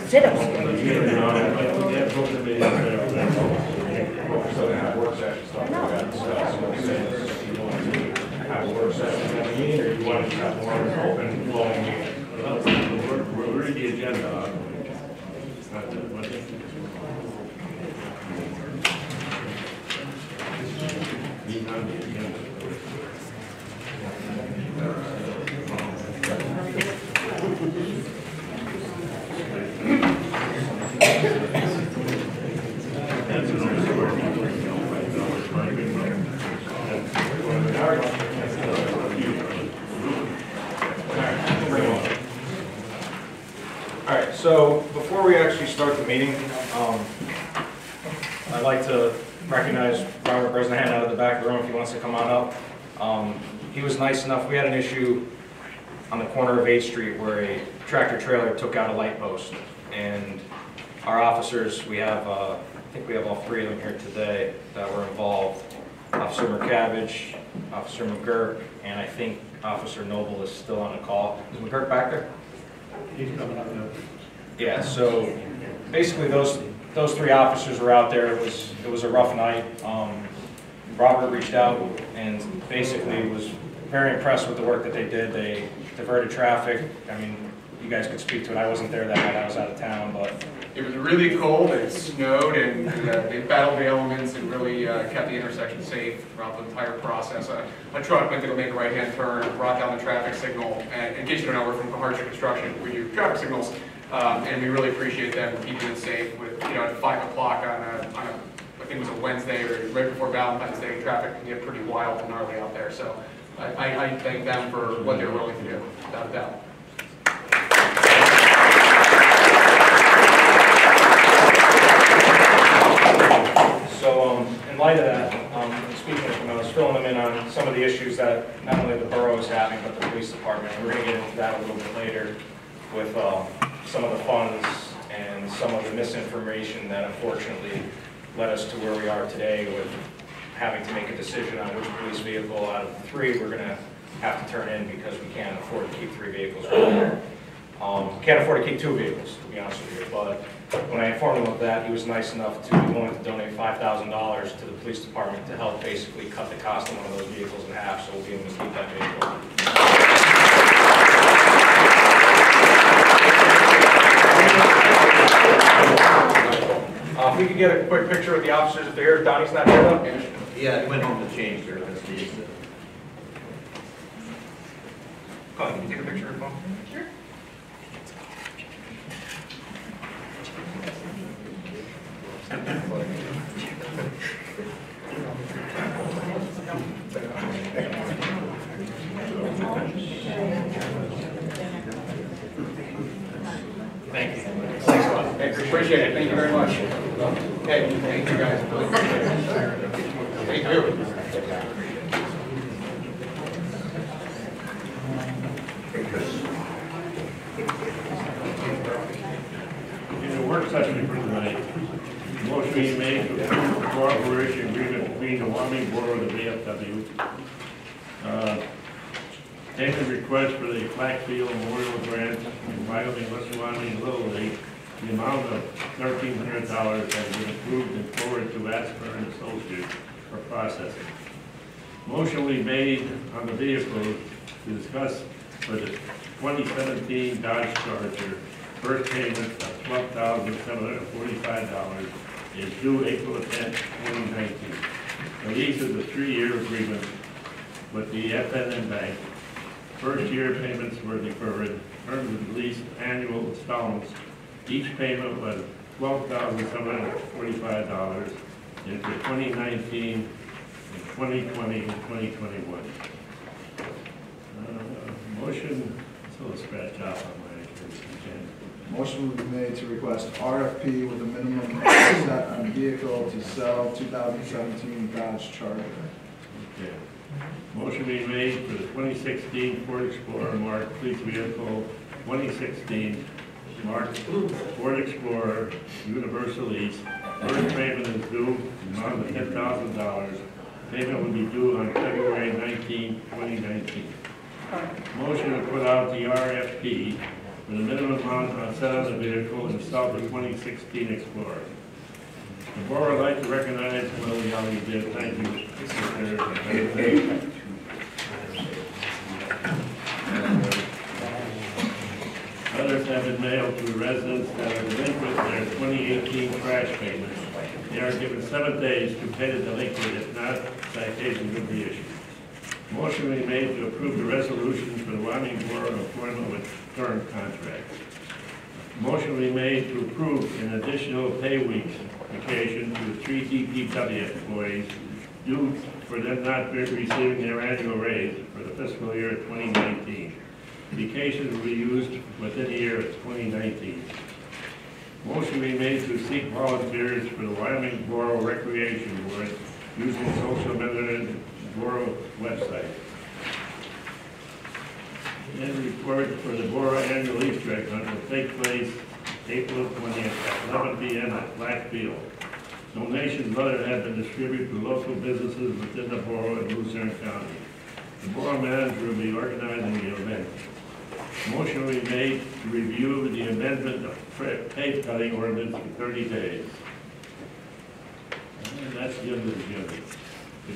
Sit up. We're in the agenda. It's not the All right, so before we actually start the meeting, I'd like to recognize Robert Bresnahan out of the back of the room if he wants to come on up. He was nice enough. We had an issue on the corner of 8th Street where a tractor trailer took out a light post, and our officers, we have, I think we have all 3 of them here today that were involved. Officer McCabbage, Officer McGurk, and I think Officer Noble is still on the call. Is McGurk back there? He's coming up now. Yeah, so basically those 3 officers were out there. It was a rough night. Robert reached out and basically was very impressed with the work that they did. They diverted traffic. I mean, you guys could speak to it. I wasn't there that night. I was out of town, but it was really cold. It snowed, and they battled the elements and really kept the intersection safe throughout the entire process. A truck went to go make a right-hand turn, brought down the traffic signal. And in case you don't know, we're from Hardship Construction. We do traffic signals, and we really appreciate them keeping it safe. With at 5 o'clock on a I think it was a Wednesday or right before Valentine's Day, traffic can get pretty wild and gnarly out there. So I thank them for what they're willing to do, without a doubt. So in light of that, speaking of them, I was filling them in on some of the issues that not only the borough is having, but the police department. We're going to get into that a little bit later with some of the funds and some of the misinformation that unfortunately led us to where we are today with having to make a decision on which police vehicle out of the 3 we're going to have to turn in because we can't afford to keep 3 vehicles. Can't afford to keep 2 vehicles, to be honest with you. But when I informed him of that, he was nice enough to be willing to donate $5,000 to the police department to help basically cut the cost of one of those vehicles in half, so we'll be able to keep that vehicle. If we could get a quick picture of the officers if they're here. Donnie's not here though? Yeah, he went home to change their investigation. Colin, can you take a picture of your phone? Sure. Thank you. Thanks a lot. Thanks, appreciate it. Thank you very much. Okay, thank you guys. Thank you. In the work session for tonight, motion being made to approve the cooperation agreement between the Wyoming Borough and the VFW. Payment request for the Blackfield Memorial Grant in Wyoming, West Wyoming Little League. The amount of $1,300 has been approved and forwarded to Asper and Associates for processing. Motion we made on the vehicle to discuss for the 2017 Dodge Charger. First payment of $12,745 is due April 10, 2019. The lease is a 3-year agreement with the FNN Bank. First year payments were deferred. Terms of the lease annual installments. Each payment was $12,745 into 2019 and 2020 and 2021. Motion, so scratch off on my case. Motion will be made to request RFP with a minimum set on vehicle to sell 2017 Dodge Charger. Okay. Motion being made for the 2016 Ford Explorer marked police vehicle, 2016 marked Ford Explorer universal lease. First payment is due, amount of $10,000. Payment will be due on February 19, 2019. Motion to put out the RFP with a minimum amount set on the vehicle and sell the 2016 Explorer. The board would like to recognize Willie how he did. Thank you. Others have been mailed to residents that are delinquent in their 2018 trash payments. They are given 7 days to pay the delinquent. If not, citation will be issued. Motion will be made to approve the resolution for the Wyoming Borough employment with current contract. Motion will be made to approve an additional pay weeks vacation to the 3 DPW employees due for them not receiving their annual raise for the fiscal year 2019. Vacation will be used within the year of 2019. Motion will be made to seek volunteers for the Wyoming Borough Recreation Board using social media and Borough website. And report for the Borough annual Easter egg hunt will take place April 20th at 11 p.m. at Blackfield. Donations and others have been distributed to local businesses within the borough and Luzerne County. The borough manager will be organizing the event. Motion will be made to review the amendment of pay cutting ordinance in 30 days. And that's the end of the agenda.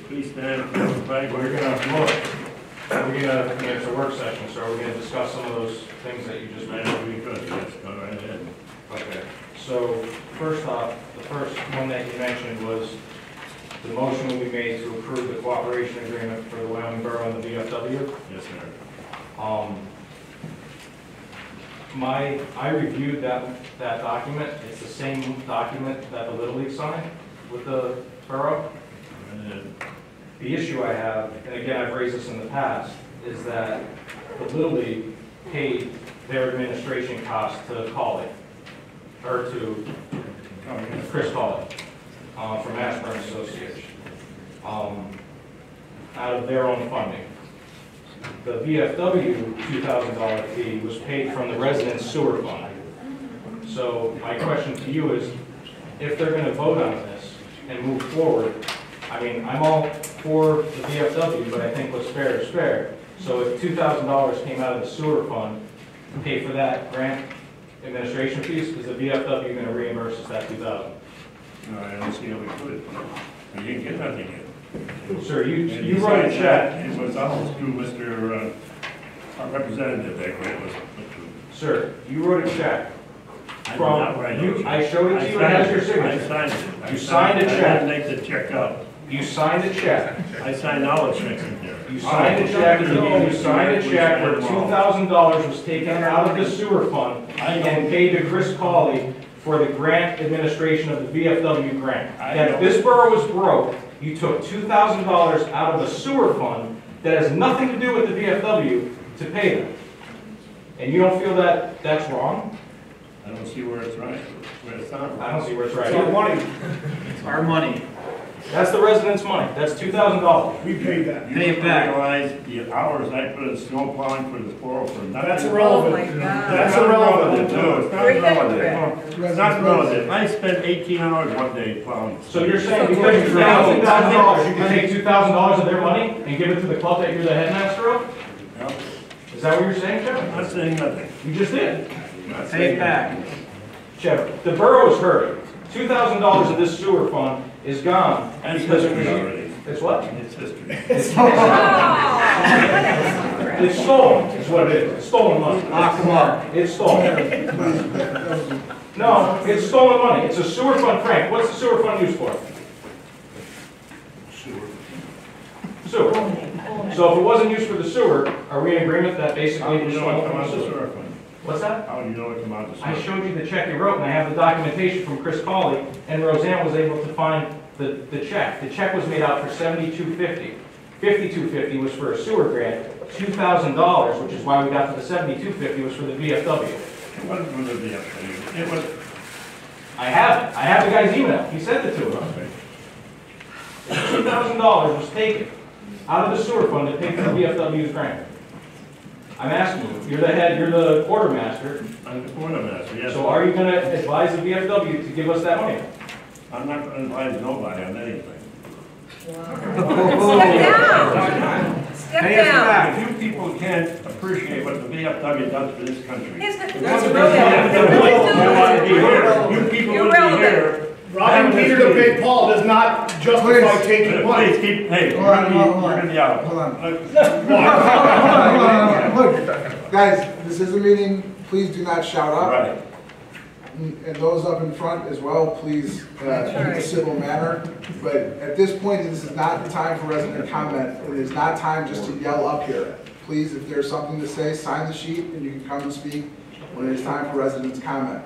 Please stand for the flag. It's a work session, so we're going to discuss some of those things that you just mentioned. Yes, go right ahead. Okay. So first off, the first one that you mentioned was the motion will be made to approve the cooperation agreement for the Wyoming Borough and the VFW. Yes, sir. I reviewed that document. It's the same document that the Little League signed with the borough. The issue I have, and again, I've raised this in the past, is that the Little League paid their administration costs to Cawley, or to Chris Cawley, from Ashburn Associates, out of their own funding. The VFW $2,000 fee was paid from the residents' sewer fund. So my question to you is, if they're going to vote on this and move forward, I mean, I'm all for the VFW, but I think what's fair is fair. So if $2,000 came out of the sewer fund to pay for that grant administration fees, is the VFW going to reimburse us that $2,000? No, I don't see how we could. We didn't get nothing yet. Sir, you wrote a check. It was almost through Mr. Our representative that grant was put through. Sir, you wrote a check. I did not write no check. I showed it to you, it has your signature. I signed it. You signed a check. I didn't make the check out. You signed a check. I signed all the checks in there. You signed a check, you signed a check where $2,000 was taken out of the sewer fund and paid to Chris Cawley for the grant administration of the VFW grant. That if this borough was broke, you took $2,000 out of the sewer fund that has nothing to do with the VFW to pay them. And you don't feel that that's wrong? I don't see where it's right, where it's not. I don't see where it's right. It's our money. It's our money. That's the residents' money. That's $2,000. We paid that. You don't realize the hours I put in snow plowing for the borough for nothing. That's irrelevant. Oh my God. That's irrelevant. No, it's not Bring that relevant. It's not relevant. I spent 18 hours one day plowing. So you're saying because you found $2,000, you can take $2,000 of their money and give it to the club that you're the headmaster of? No, Is that what you're saying, I'm Kevin? not saying nothing. You just did. I'm not Pay saying it back. Kevin, the borough is hurting. $2,000 of this sewer fund is gone That's because it history was. already. It's what? It's history. It's stolen, is what it is. It's stolen money. Lock them up. It's stolen. No, it's stolen money. It's a sewer fund, Frank. What's the sewer fund used for? Sewer. So if it wasn't used for the sewer, are we in agreement that basically You it's know what stolen come from out the of the sewer? sewer fund? What's that? How do you know it's amount to I spend? showed you the check you wrote, and I have the documentation from Chris Cawley, and Roseanne was able to find the check. The check was made out for $72.50. $52.50 was for a sewer grant. $2,000, which is why we got to the $72.50, was for the VFW. It wasn't for the VFW. It was, I have it. I have the guy's email. He sent it to us. okay. $2,000 was taken out of the sewer fund to pay for the VFW's grant. I'm asking you, you're the head, you're the quartermaster, I'm the quartermaster, yes. so are you gonna advise the VFW to give us that money? I'm not going to advise nobody on anything. Step down. Step down. If you people can't appreciate what the VFW does for this country. That's You irrelevant. wouldn't be here. You people wouldn't be Irrelevant. here. Robbing Peter to pay Paul does not justify taking money. Please keep, hey, Hold on, hold on, we're gonna be out. hold on. Uh, Look, guys, this is a meeting, please do not shout up. Right. And those up in front as well, please, keep a civil manner. But at this point, this is not the time for resident comment. It is not time just to yell up here. Please, if there's something to say, sign the sheet and you can come and speak when it is time for residents' comment.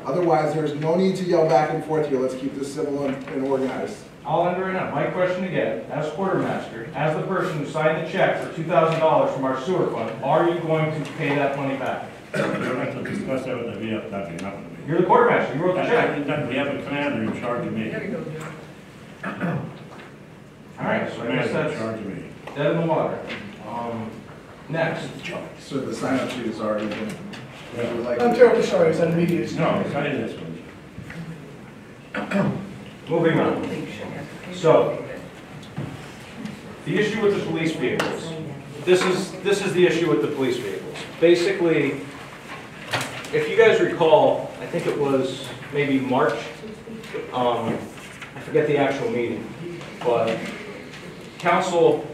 Otherwise, there's no need to yell back and forth here. Let's keep this civil and organized. I'll end right now. My question again, as quartermaster, as the person who signed the check for $2,000 from our sewer fund, are you going to pay that money back? You don't have to discuss that with the VFW, not with me. You're the quartermaster, you wrote the check. We have a commander in charge of me. There you go, Joe. All right, so I guess Commander in that's charge of me. dead in the water. Next. So the sign-up sheet has already been, Yeah. would like I'm terribly sorry, it's immediate. No, sign this one. Moving on. So, the issue with the police vehicles. This is the issue with the police vehicles. Basically, if you guys recall, I think it was maybe March, I forget the actual meeting, but council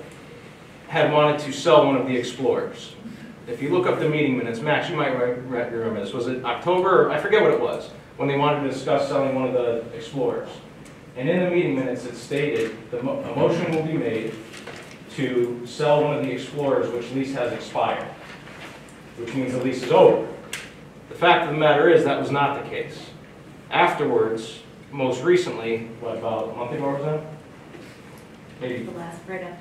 had wanted to sell one of the Explorers. If you look up the meeting minutes, Max, you might remember this, was it October, I forget what it was, when they wanted to discuss selling one of the Explorers. And in the meeting minutes, it stated, a motion will be made to sell one of the Explorers which lease has expired, which means the lease is over. The fact of the matter is that was not the case. Afterwards, most recently, what, about a month ago, Roseanne? Maybe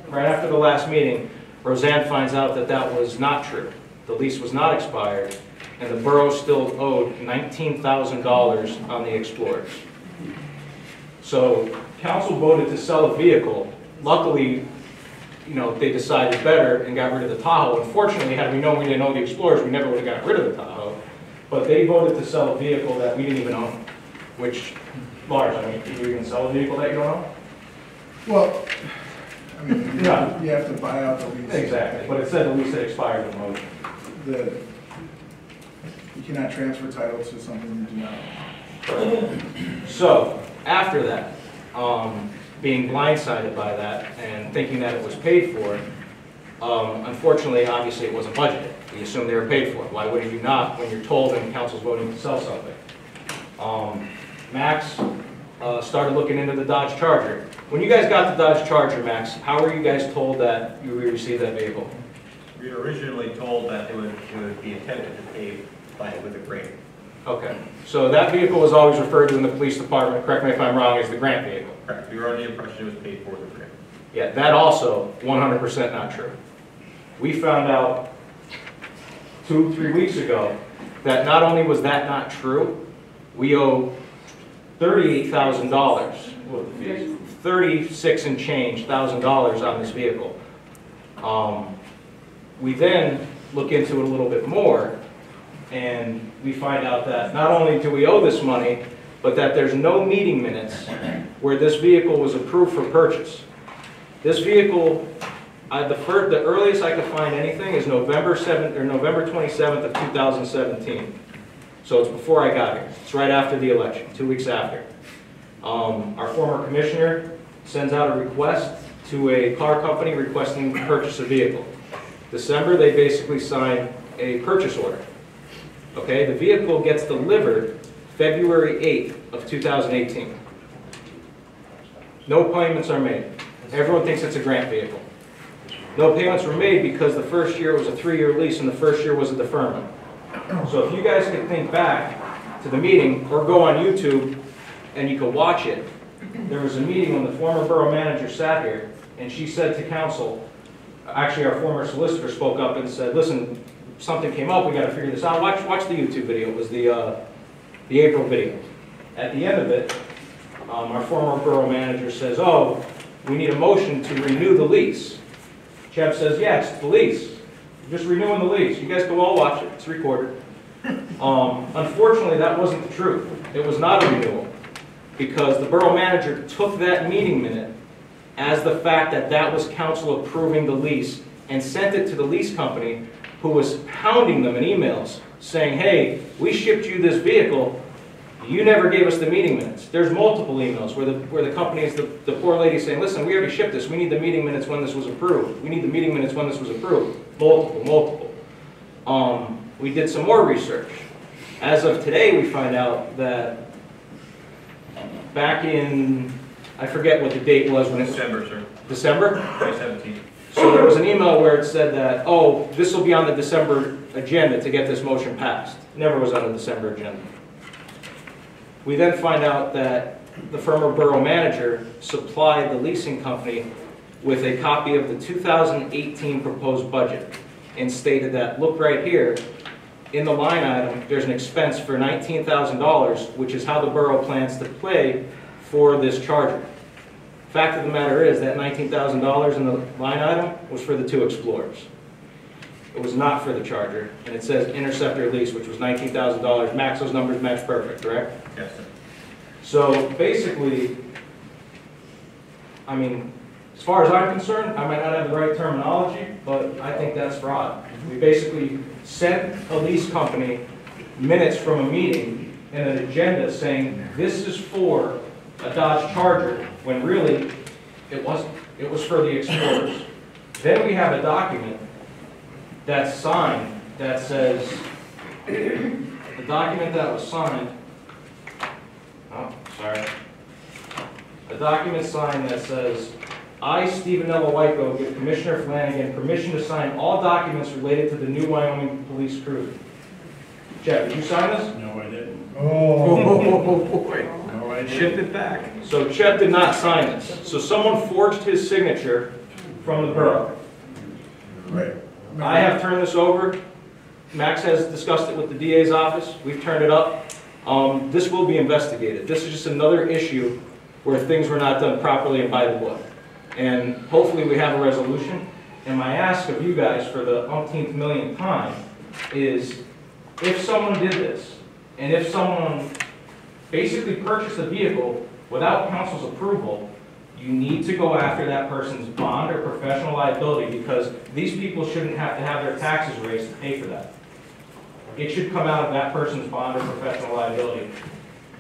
right after the last meeting, Roseanne finds out that that was not true. The lease was not expired, and the borough still owed $19,000 on the Explorers. So council voted to sell a vehicle. Luckily, you know, they decided better and got rid of the Tahoe. Unfortunately, had we known we didn't own the Explorers, we never would have got rid of the Tahoe. But they voted to sell a vehicle that we didn't even own, which, Lars, I mean, can you even sell a vehicle that you don't own? Well, I mean, Yeah. you have to buy out the lease. Exactly, but it said the lease had expired in the motion. You cannot transfer title to something you do not own. So, after that, being blindsided by that and thinking that it was paid for, unfortunately, obviously, it wasn't budgeted. We assumed they were paid for. Why would you not when you're told and council's voting to sell something? Max started looking into the Dodge Charger. When you guys got the Dodge Charger, Max, how were you guys told that you would receive that vehicle? We were originally told that it would be attempted to pay with a grant. Okay, so that vehicle was always referred to in the police department, correct me if I'm wrong, as the grant vehicle. Correct. We were under the impression it was paid for with a grant. Yeah, that also 100% not true. We found out 2-3 weeks ago that not only was that not true, we owe $38,000, 36 and change thousand on this vehicle. We then look into it a little bit more, and we find out that not only do we owe this money, but that there's no meeting minutes where this vehicle was approved for purchase. This vehicle, the earliest I could find anything is November 27th of 2017. So it's before I got here. It's right after the election, 2 weeks after. Our former commissioner sends out a request to a car company requesting to purchase a vehicle. December, they basically sign a purchase order. Okay, the vehicle gets delivered February 8th of 2018. No payments are made. Everyone thinks it's a grant vehicle. No payments were made because the first year was a 3-year lease and the first year was a deferment. So if you guys could think back to the meeting, or go on YouTube and you could watch it, there was a meeting when the former borough manager sat here, and she said to council, actually our former solicitor spoke up and said, listen, something came up, we gotta figure this out. Watch the YouTube video, it was the April video. At the end of it, our former borough manager says, oh, we need a motion to renew the lease. Cheb says, yes, it's the lease. We're just renewing the lease. You guys can all watch it, it's recorded. Unfortunately, that wasn't the truth. It was not a renewal, because the borough manager took that meeting minute as the fact that that was council approving the lease and sent it to the lease company, who was pounding them in emails saying, hey, we shipped you this vehicle, you never gave us the meeting minutes. There's multiple emails where the company is the poor lady saying, listen, we already shipped this, we need the meeting minutes when this was approved. We need the meeting minutes when this was approved. Multiple. We did some more research. As of today, we find out that back in, I forget what the date was when it was. December, sir. December? 2017. So there was an email where it said that, oh, this will be on the December agenda to get this motion passed. Never was on the December agenda. We then find out that the former borough manager supplied the leasing company with a copy of the 2018 proposed budget and stated that, look right here, in the line item, there's an expense for $19,000, which is how the borough plans to pay for this charger. Fact of the matter is that $19,000 in the line item was for the 2 Explorers. It was not for the charger, and it says Interceptor lease, which was $19,000. Max, those numbers match perfect, correct? Yes, sir. So basically, I mean, as far as I'm concerned, I might not have the right terminology, but I think that's fraud. We basically sent a lease company minutes from a meeting and an agenda saying this is for a Dodge Charger, when really it wasn't. It was for the Explorers. Then we have a document that's signed that says, the document that was signed, oh, sorry. A document signed that says, I, Stephen Whitego, give Commissioner Flanagan permission to sign all documents related to the new Wyoming police cruiser. Jeff, did you sign this? No, I didn't. Oh, boy. No, I didn't. Shift it back. So Chet did not sign this. So someone forged his signature from the borough. Right. I have turned this over. Max has discussed it with the DA's office. We've turned it up. This will be investigated. This is just another issue where things were not done properly and by the book. And hopefully we have a resolution. And my ask of you guys for the umpteenth millionth time is, if someone did this, and if someone basically purchased a vehicle without council's approval, you need to go after that person's bond or professional liability, because these people shouldn't have to have their taxes raised to pay for that. It should come out of that person's bond or professional liability.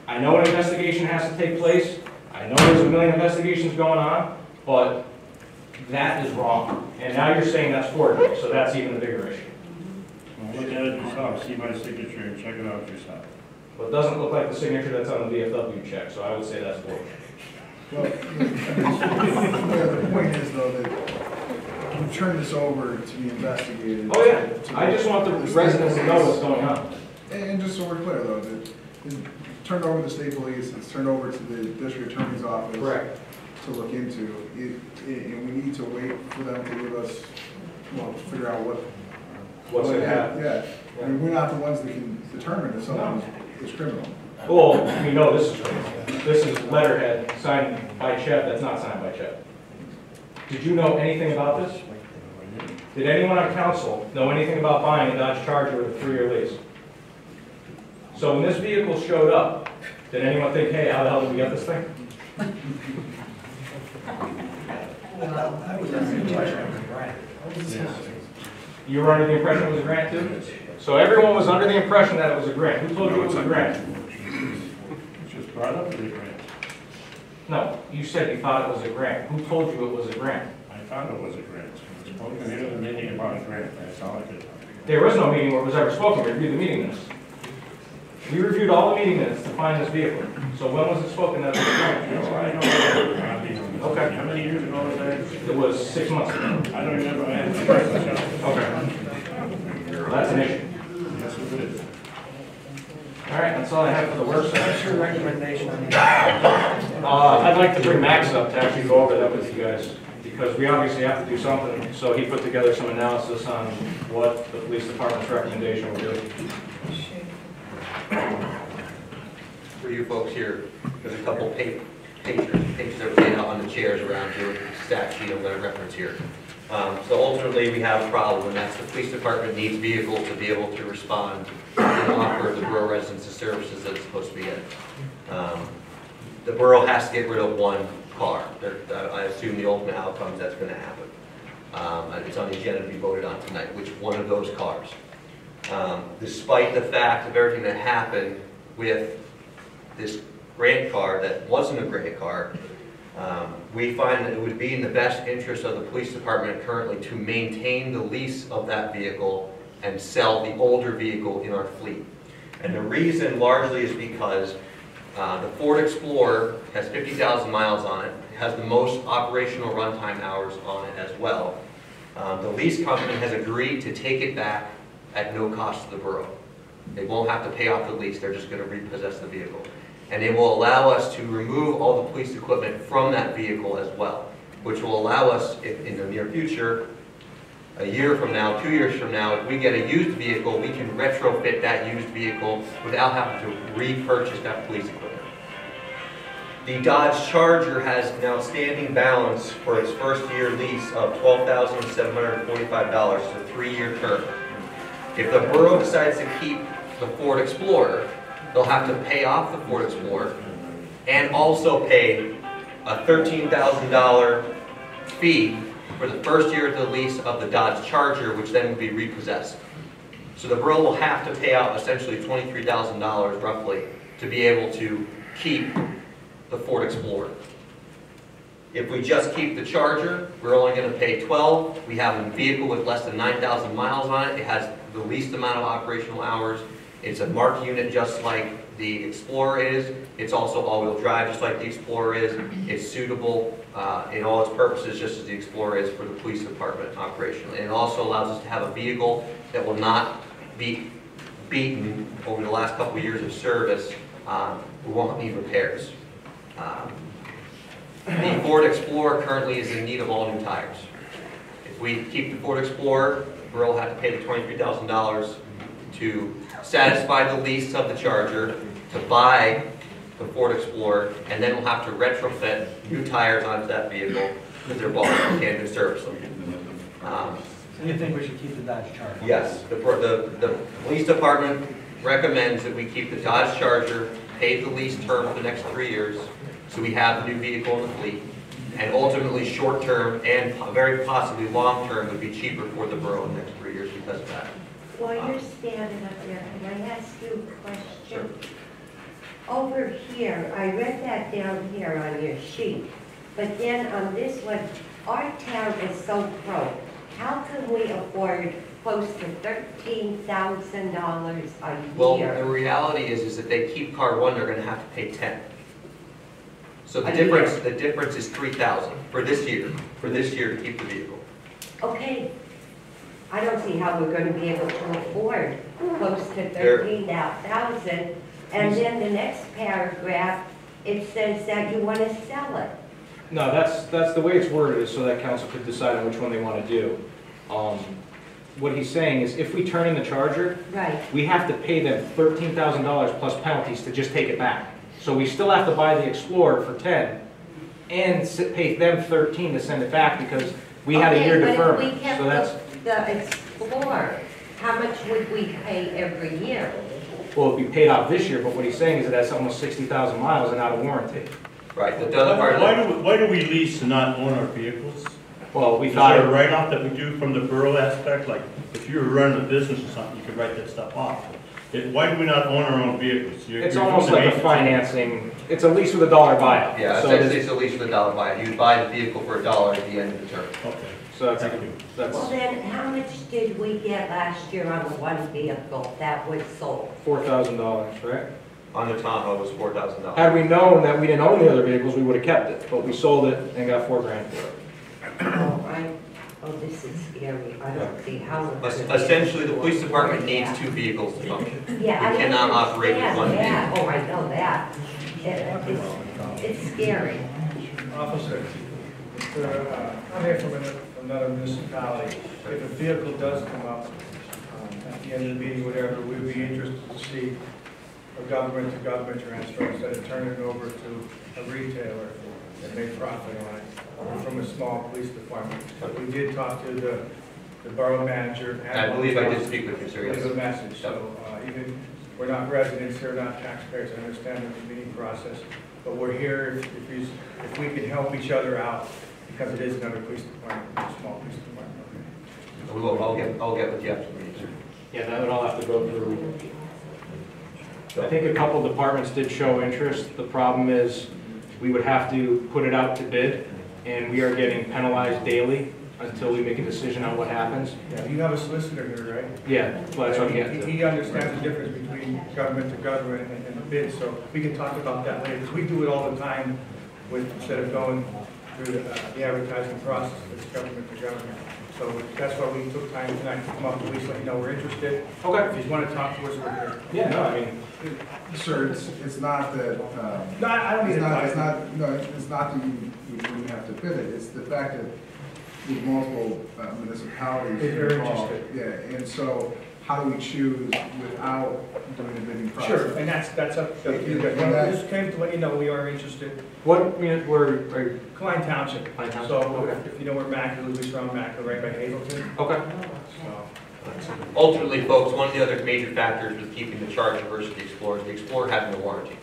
I know an investigation has to take place. I know there's a million investigations going on, but that is wrong. And now you're saying that's forgery, so that's even a bigger issue. Well, look at it yourself, see my signature and check it out yourself. Well, it doesn't look like the signature that's on the VFW check, so I would say that's forgery. Well, the point is though that you turn this over to be investigated. Oh yeah, I just want the residents to know what's going on. And just so we're clear though, that it's turned over to the state police, it's turned over to the district attorney's office. Correct. To look into. And we need to wait for them to give us, well, figure out What's going to happen? Yeah. I mean, we're not the ones that can determine if someone is criminal. Well, we know this is crazy. This is letterhead signed by Chet that's not signed by Chet. Did you know anything about this? Did anyone on council know anything about buying a Dodge Charger with a 3-year lease? So when this vehicle showed up, did anyone think, hey, how the hell did we get this thing? You were under the impression it was a grant too? So everyone was under the impression that it was a grant. Who told you it was a grant? It's just brought up as a grant. No, you said you thought it was a grant. Who told you it was a grant? I thought it was a grant. It's spoken here in the meeting about a grant, that's all I did. There was no meeting where it was ever spoken. We reviewed the meeting minutes. We reviewed all the meeting minutes to find this vehicle. So when was it spoken that it was a grant? No, I know. Okay. How many years ago was that? It was 6 months ago. I don't remember. I had to check myself. Okay. Well, that's an issue. Yes, it is. All right, that's all I have for the work session. What's your recommendation on these? I'd like to bring Max up to actually go over that with you guys, because we obviously have to do something. So he put together some analysis on what the police department's recommendation will do. For you folks here, there's a couple pages that are laid out on the chairs around your stat sheet I'm going to reference here. So ultimately, we have a problem, and that's the police department needs vehicles to be able to respond and offer the borough residents the services that it's supposed to be getting. The borough has to get rid of one car. I assume the ultimate outcome is that's going to happen. It's on the agenda to be voted on tonight, which one of those cars. Despite the fact of everything that happened with this grant car that wasn't a grant car, we find that it would be in the best interest of the police department currently to maintain the lease of that vehicle and sell the older vehicle in our fleet. And the reason largely is because the Ford Explorer has 50,000 miles on it. It has the most operational runtime hours on it as well. The lease company has agreed to take it back at no cost to the borough. They won't have to pay off the lease, they're just going to repossess the vehicle. And it will allow us to remove all the police equipment from that vehicle as well, which will allow us, if in the near future, a year from now, 2 years from now, if we get a used vehicle, we can retrofit that used vehicle without having to repurchase that police equipment. The Dodge Charger has an outstanding balance for its first year lease of $12,745, it's a 3-year term. If the borough decides to keep the Ford Explorer, they'll have to pay off the Ford Explorer and also pay a $13,000 fee for the first year of the lease of the Dodge Charger, which then will be repossessed. So the borough will have to pay out essentially $23,000 roughly to be able to keep the Ford Explorer. If we just keep the Charger, we're only going to pay $12,000. We have a vehicle with less than 9,000 miles on it. It has the least amount of operational hours. It's a marked unit just like the Explorer is. It's also all-wheel drive just like the Explorer is. It's suitable in all its purposes just as the Explorer is for the police department operationally. And it also allows us to have a vehicle that will not be beaten over the last couple of years of service. We won't need repairs. The Ford Explorer currently is in need of all new tires. If we keep the Ford Explorer, we'll have to pay the $23,000 to satisfy the lease of the Charger, to buy the Ford Explorer, and then we'll have to retrofit new tires onto that vehicle because they're bought and can't even service them. So you think we should keep the Dodge Charger? Yes, the police department recommends that we keep the Dodge Charger, pay the lease term for the next 3 years, so we have the new vehicle in the fleet, and ultimately short-term and very possibly long-term would be cheaper for the borough in the next 3 years because of that. While you're standing up there, can I ask you a question? Over here, I read that down here on your sheet, but then on this one, our town is so broke. How can we afford close to $13,000 a year? Well, the reality is that they keep car one, they're going to have to pay $10,000. So the difference is $3,000 for this year. For this year to keep the vehicle. Okay. I don't see how we're going to be able to afford close to $13,000. And then the next paragraph, it says that you want to sell it. No, that's the way it's worded is so that council could decide on which one they want to do. What he's saying is if we turn in the Charger, right, we have to pay them $13,000 plus penalties to just take it back. So we still have to buy the Explorer for $10,000 and pay them $13,000 to send it back because we had a year deferment. But if we kept the Explorer, how much would we pay every year? Well, it'd be paid off this year, but what he's saying is that that's almost 60,000 miles and out of warranty. Right. The other part Why do we lease and not own our vehicles? Well, we Is thought there a write-off that we do from the borough aspect? Like, if you were running a business or something, you could write that stuff off. Why do we not own our own vehicles? it's almost like a financing. It's a lease with a dollar buyout. Yeah, so essentially it's a lease with a dollar buyout. You buy the vehicle for $1 at the end of the term. Okay. So Thank you. Well then, how much did we get last year on the one vehicle that was sold? $4,000, right? On the Tahoe, it was $4,000. Had we known that we didn't own the other vehicles, we would have kept it, but we sold it and got $4,000 for it. Oh, Oh, this is scary. I don't see how. it could be Essentially, the police department afford needs that. 2 vehicles to function. Yeah, We I cannot operate with one understand vehicle. that. Oh, I know that. It's scary. Officer, I'm here from another municipality. If a vehicle does come up at the end of the meeting, whatever, we'd be interested to see a government-to-government transfer instead of turning it over to a retailer that may profit on it from a small police department. But we did talk to the borough manager. I believe I did speak with you, sir, Leave yes. a message, so even, we're not residents, they're not taxpayers, I understand the meeting process, but we're here if we can help each other out, because it is another police department, a small police department. We will, I'll get with you after the meeting, sir. Yeah, that would all have to go through. I think a couple departments did show interest. The problem is, we would have to put it out to bid, and we are getting penalized daily until we make a decision on what happens. Yeah, you have a solicitor here, right? Yeah, well, that's what I'm getting to. He understands the difference between government to government and the bid, so we can talk about that later, because we do it all the time with, instead of going through the advertising process, it's government to government. So that's why we took time tonight to come up, at least let you know we're interested. Okay. If you want to talk to us, we're here. Yeah, no, I mean, Sir, it's not that, No, I don't need it's to not, talk. it's not, no, it's not that you have to bid it, it's the fact that with multiple municipalities. They're very involved. interested. Yeah, and so how do we choose without doing the bidding process? Sure, and that's up to you guys. Well, we just came to let you know we are interested. what, we're, Klein Township. Klein Township, So okay. if you know where Mackler is, we around Mackler, right by Hazelton. okay. So, Ultimately, folks, one of the other major factors with keeping the Charger versus the Explorer is the Explorer having a warranty.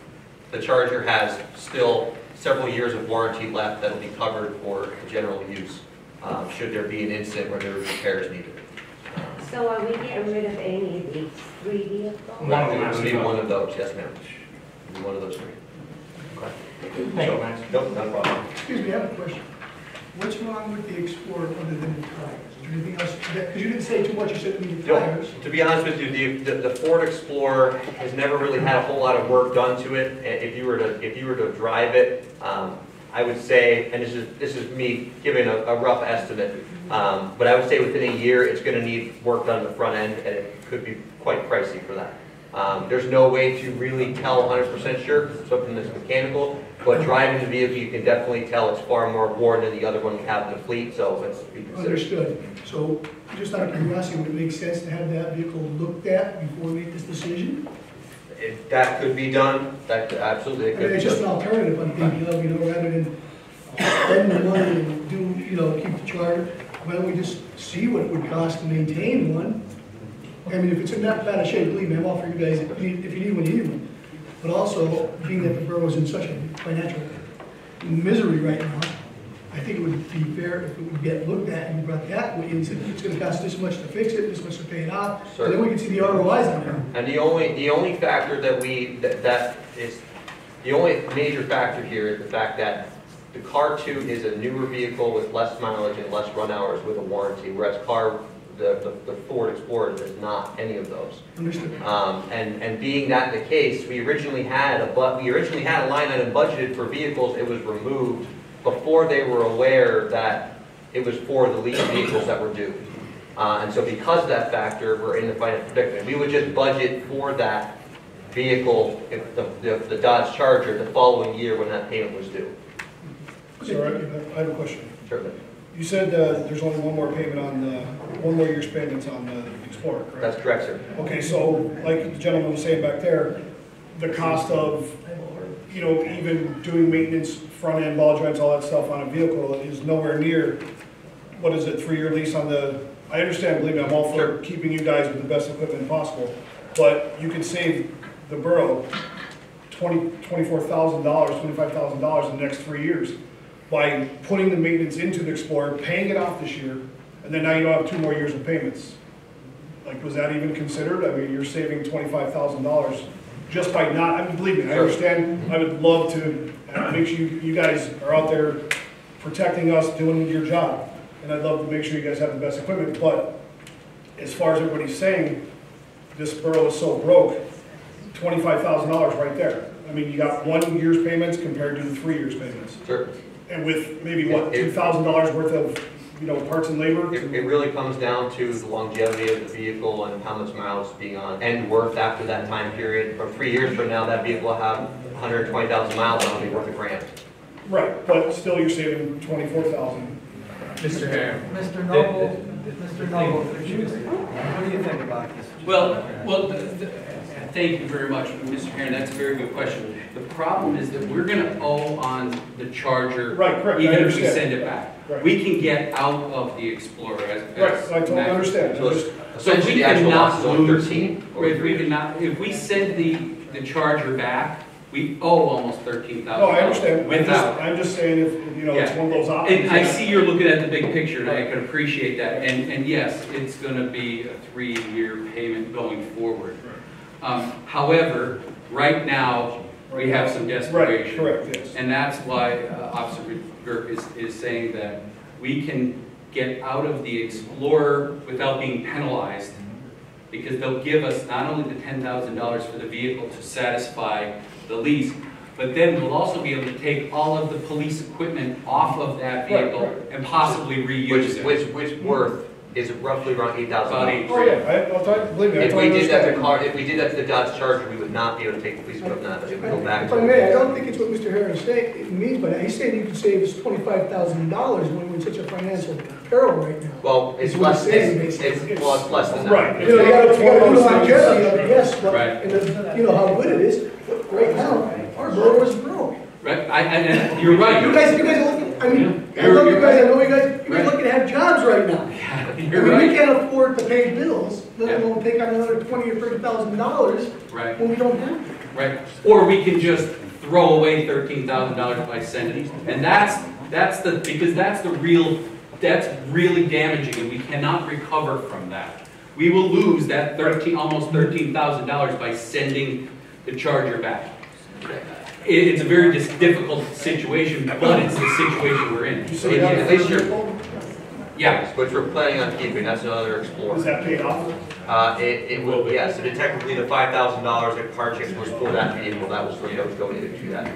The Charger has still several years of warranty left that will be covered for general use, should there be an incident where there are repairs needed. So are we getting rid of any of these 3 vehicles? One of them It has would to be go. one of those, yes, ma'am. It would be one of those 3. Okay. Thank you, man. Nope, not a problem. Excuse me, I have a question. What's wrong with the Explorer other than the tires? Is there anything else? Because you didn't say too much, you said we needed No, tires. to be honest with you, the Ford Explorer has never really had a whole lot of work done to it. If you were to drive it, I would say, and this is me giving a rough estimate, but I would say within a year it's going to need work done on the front end, and it could be quite pricey for that. There's no way to really tell 100% sure, because it's something that's mechanical, but driving the vehicle, you can definitely tell it's far more worn than the other one we have in the fleet, so let's be considered. Understood. So just out of curiosity, would it make sense to have that vehicle looked at before we make this decision? If that could be done, that absolutely it I could mean, be it's just an done. alternative, I'm thinking of, rather than spend the money and do, keep the charter, why don't we just see what it would cost to maintain one? I mean, if it's in that bad a shape, believe me, I'm all for you guys, if you need one, you need one. But also, being that the borough is in such a financial misery right now, I think it would be fair if it would get looked at and brought that way and said, it's gonna cost this much to fix it, this much to pay it off, and then we can see the ROIs on there. And the only factor that is, the only major factor here is the fact that the Car 2 is a newer vehicle with less mileage and less run hours with a warranty, whereas the Ford Explorer does not any of those. Understood. And being that the case, we originally had a line item budgeted for vehicles. It was removed before they were aware that it was for the leased vehicles that were due. And so because of that factor, we're in the financial predicament. We would just budget for that vehicle, if the Dodge Charger, the following year when that payment was due. So I have a question. Sure. You said there's only one more payment on one more year's payments on the Explorer, correct? That's correct, sir. Okay, so like the gentleman was saying back there, the cost of, even doing maintenance, front end, ball joints, all that stuff on a vehicle is nowhere near, what is it, 3-year lease on the, I understand, believe me, I'm all for keeping you guys with the best equipment possible, but you could save the borough $24,000, $25,000 in the next 3 years by putting the maintenance into the Explorer, paying it off this year, and then now you don't have 2 more years of payments. Like, was that even considered? I mean, you're saving $25,000 just by not, I mean, believe me, I understand, I would love to make sure you guys are out there protecting us, doing your job, and I'd love to make sure you guys have the best equipment, but as far as everybody's saying, this borough is so broke, $25,000 right there. I mean, you got 1 year's payments compared to the 3 years payments. Sure. And with maybe, what, $2,000 worth of parts and labor? It really comes down to the longevity of the vehicle and how much miles it's being on, and worth after that time period. From 3 years from now, that vehicle will have 120,000 miles on it, be worth $1,000. Right, but still you're saving 24,000. Mr. Hare. Mr. Noble, Mr. Noble, what do you think about this? Well, thank you very much, Mr. Hare, that's a very good question. The problem is that we're gonna owe on the Charger. Right, correct, I even if we understand. send it back. Right. We can get out of the Explorer as. Right, I totally understand. So So essentially, we the actual loss cannot is only lose, 13. or if we cannot, if we send the Charger back, we owe almost $13,000. No, I understand. Without. I'm just saying if, it's one of those options. And I see you're looking at the big picture, and I can appreciate that. And yes, it's gonna be a 3-year payment going forward. However, right now, we have some desperation. Right, correct, yes. And that's why Officer Burke is saying that we can get out of the Explorer without being penalized, because they'll give us not only the $10,000 for the vehicle to satisfy the lease, but then we'll also be able to take all of the police equipment off of that vehicle and possibly reuse it. Which worth is roughly around $8,000. Oh, yeah, believe me, I If totally we did that understand. if we did that to the Dodge Charger, we would not be able to take the police equipment out of it. It would go back If I to. may, I don't think it's what Mr. Harris means, but he's saying you can save us $25,000 when we're in such a financial peril right now. Well, it's That's what less, he's saying, it's basically. less than that. Right. You gotta do longevity of it, yes, but, Right. and you know how good it is, but right now, our borough is broke. Right, and you're right. You guys are looking, I mean, I You're- love you you're guys, I right. know you guys Right. looking to have jobs right now. You're I mean, right. we can't afford to pay bills, let Yeah. alone take on another $20,000 or $30,000 Right. when we don't have to. Right, or we can just throw away $13,000 by sending, and that's really damaging, and we cannot recover from that. We will lose that almost $13,000 by sending the Charger back. It's a very difficult situation, but it's the situation we're in. So you have At least you're, Yeah, which we're planning on keeping, that's another Explorer. Is that paid off? It will, yes, so technically the $5,000 that car checks was for that vehicle, that was donated to that.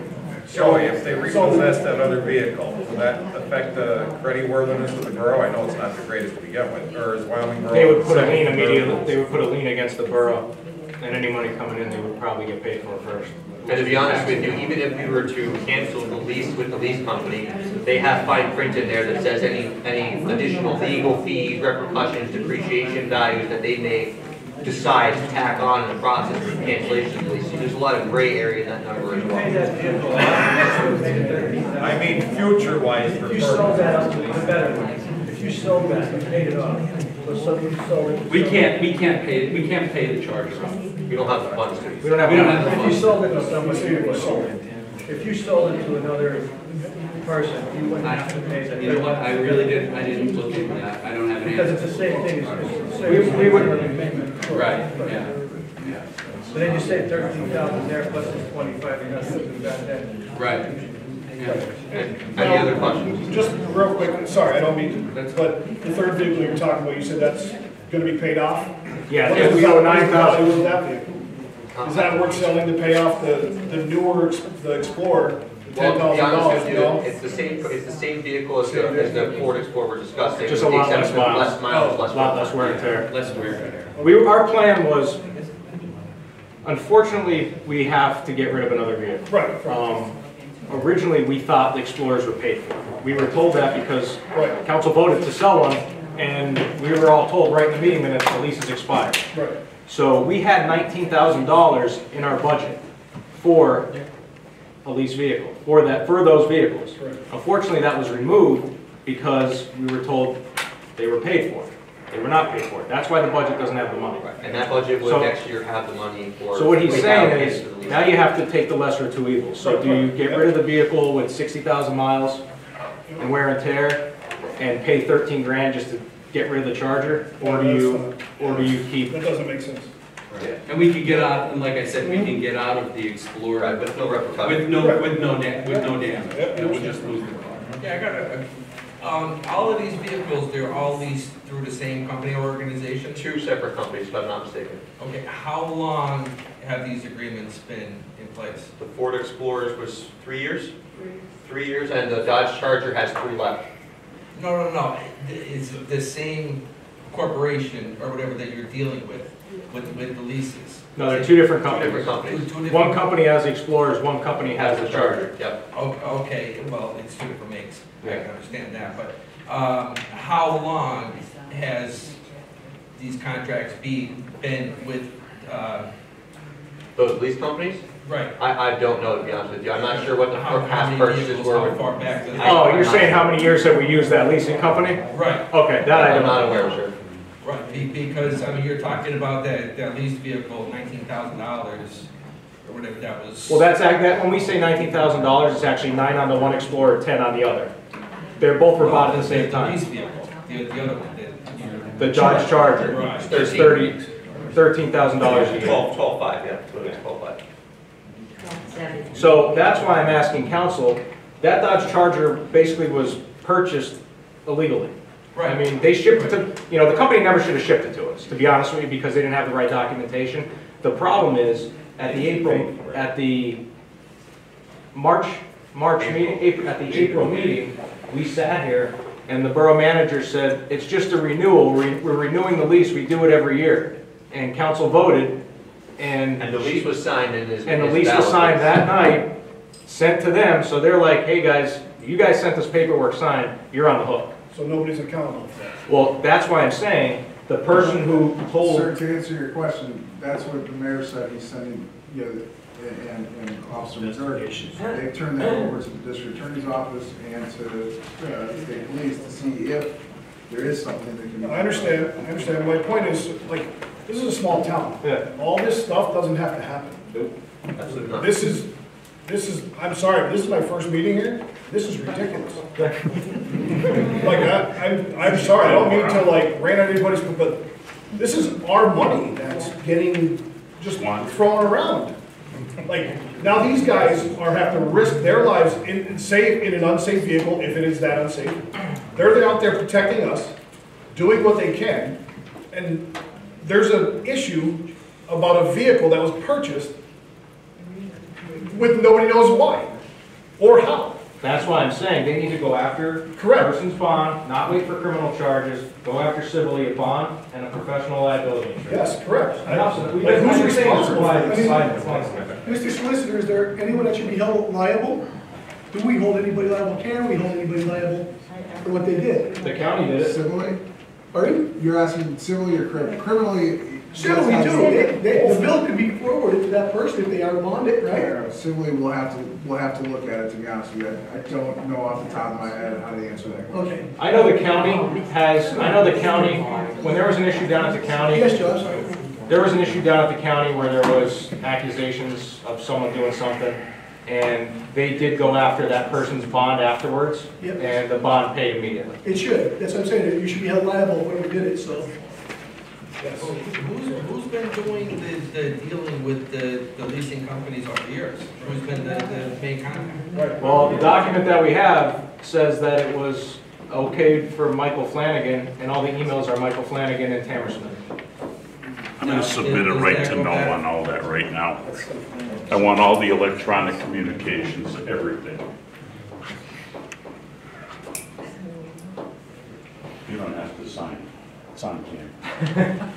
So if they repossess that other vehicle, will that affect the creditworthiness of the borough? I know it's not the greatest to begin with, or is Wyoming Borough? They would put a lien immediately, they would put a lien against the borough, and any money coming in, they would probably get paid for first. And to be honest with you, even if we were to cancel the lease with the lease company, they have fine print in there that says any additional legal fees, repercussions, depreciation values that they may decide to tack on in the process of cancellation of the lease. So there's a lot of gray area in that number as well. I mean, future-wise for If you sold that, purposes. the better one, if you sold that, you paid it off, or somebody sold it. we can't pay the Charger off. We don't have the funds to. We don't have the If you funds. sold it to somebody, you would sold it. If you sold it to another person, you wouldn't have to pay that. You know what, I didn't look into that, I don't have an Because answer. it's the same thing, We wouldn't- Right, yeah. But then you say 13,000 there, plus this 25, you're not looking back then. Right. Any other questions? Just real quick, sorry, I don't mean to, but the third vehicle you're talking about, you said that's gonna be paid off? Yeah, What if is we the owe value 9,000. of that vehicle? Is that worth selling to pay off the newer, the Explorer, the Well, to be honest $10,000, with you know? it's the same vehicle as the Ford Explorer we're discussing. Just a with the lot less exception of miles. Less miles, less. A lot less wear and tear. Let's wear it. Our plan was, unfortunately, we have to get rid of another vehicle. Right, Originally, we thought the Explorers were paid for. We were told that because Right. council voted to sell one, and we were all told right in the meeting minutes the lease is expired. right. So we had $19,000 in our budget for a lease vehicle, for those vehicles. Right. Unfortunately, that was removed because we were told they were paid for. They were not paid for. That's why the budget doesn't have the money. And that budget would So- next year have the money for. So what he's saying allocated is, to the lease. now you have to take the lesser of two evils. So do you get rid of the vehicle with 60,000 miles and wear and tear and pay 13 grand just to get rid of the Charger? Or do you keep, That doesn't make sense. And we can get out, and like I said, we can get out of the Explorer Right, with no repercussions. with no damage. Yep. And we'll just lose the car. Yeah, I got all of these vehicles, they're all leased through the same company or organization? Two separate companies, if I'm not mistaken. Okay, how long have these agreements been in place? The Ford Explorer was 3 years? 3 years, and the Dodge Charger has 3 left. No. It's the same corporation or whatever that you're dealing with the leases. No, they're two different companies. Different companies. Two different- One company has the Explorers, one company has the Charger. Yep. Okay, well, it's two different makes, I can understand that, but how long has these contracts been with, Those lease companies? right? I don't know, to be honest with you. I'm not sure what the How past many purchases vehicles, were. how far back? does it- Oh, you're saying how many years have we used that leasing company? Right, Okay, that I I'm don't not know. aware, sir. right, because, I mean, you're talking about that leased vehicle, $19,000, or whatever that was. Well, that, when we say $19,000, it's actually 9 on the one Explorer, 10 on the other. They're both were bought at the same The time. leased vehicle, the other one, The Dodge Charger Right. is $13,000 a year. 12.5, yeah, it's 12.5. So that's why I'm asking council, that Dodge Charger basically was purchased illegally. I Right, mean, they shipped it to, you know, the company never should have shipped it to us, to be honest with you, because they didn't have the right documentation. The problem is, at the March meeting, at the April meeting, we sat here, and the borough manager said, it's just a renewal, we're renewing the lease, we do it every year. And council voted, And the lease was signed and is. and the is lease was valid. signed that night, sent to them, so they're like, hey guys, you guys sent this paperwork signed, you're on the hook. So nobody's accountable for that. Well, that's why I'm saying, the person who Sir, told, to answer your question, that's what the mayor said, he's sending, you know, and Officer McGurk, they turned that over to the district attorney's office and to state police to see if there is something that can be. I understand. My point is, like, this is a small town. yeah, All this stuff doesn't have to happen. Absolutely not. This is, I'm sorry, this is my first meeting here. This is ridiculous. Like, I'm sorry, I don't mean to like rain on anybody's, but this is our money that's getting just thrown around. Like, now these guys have to risk their lives in an unsafe vehicle, if it is that unsafe. They're out there protecting us, doing what they can, and there's an issue about a vehicle that was purchased with nobody knows why or how. that's why I'm saying, they need to go after Correct. person's bond, not wait for criminal charges, go after civilly a bond and a professional liability insurance. Yes, correct. Like, who's responsible? Mr. Solicitor, is there anyone that should be held liable? Do we hold anybody liable? Can we hold anybody liable for what they did? The county did it. Civilly? Pardon? You're asking civilly or criminally? Sure, we do. The bill could be forwarded to that person if they are bonded, right? Civilly, we'll have to look at it, to be honest with you. I don't know off the top of my head how to answer that question. Okay. I know the county, when there was an issue down at the county, Yes, Joe, I'm sorry. there was an issue down at the county where there was accusations of someone doing something, and they did go after that person's bond afterwards, Yep. and the bond paid immediately. It should. That's what I'm saying. You should be held liable when we did it, so. Who's been doing the dealing with the leasing companies over the years? Who's been the main contact? Well, the document that we have says that it was okayed for Michael Flanagan, and all the emails are Michael Flanagan and Tamara Smith. I'm going to submit a right to know on all that right now. I want all the electronic communications, everything. You don't have to sign. It's on camera.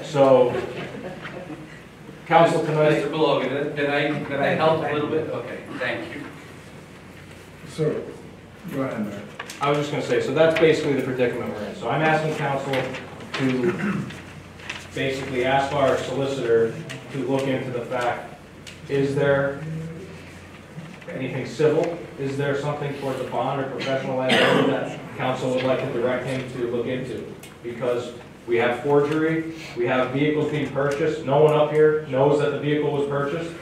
So, council tonight, Mr. Belogan, did I help a little bit? Okay, thank you. So, go ahead, Mayor. I was just gonna say, so that's basically the predicament we're in. So I'm asking council to basically ask our solicitor to look into the fact, is there anything civil? Is there something towards a bond or professional liability that council would like to direct him to look into? Because we have forgery, we have vehicles being purchased, no one up here knows that the vehicle was purchased.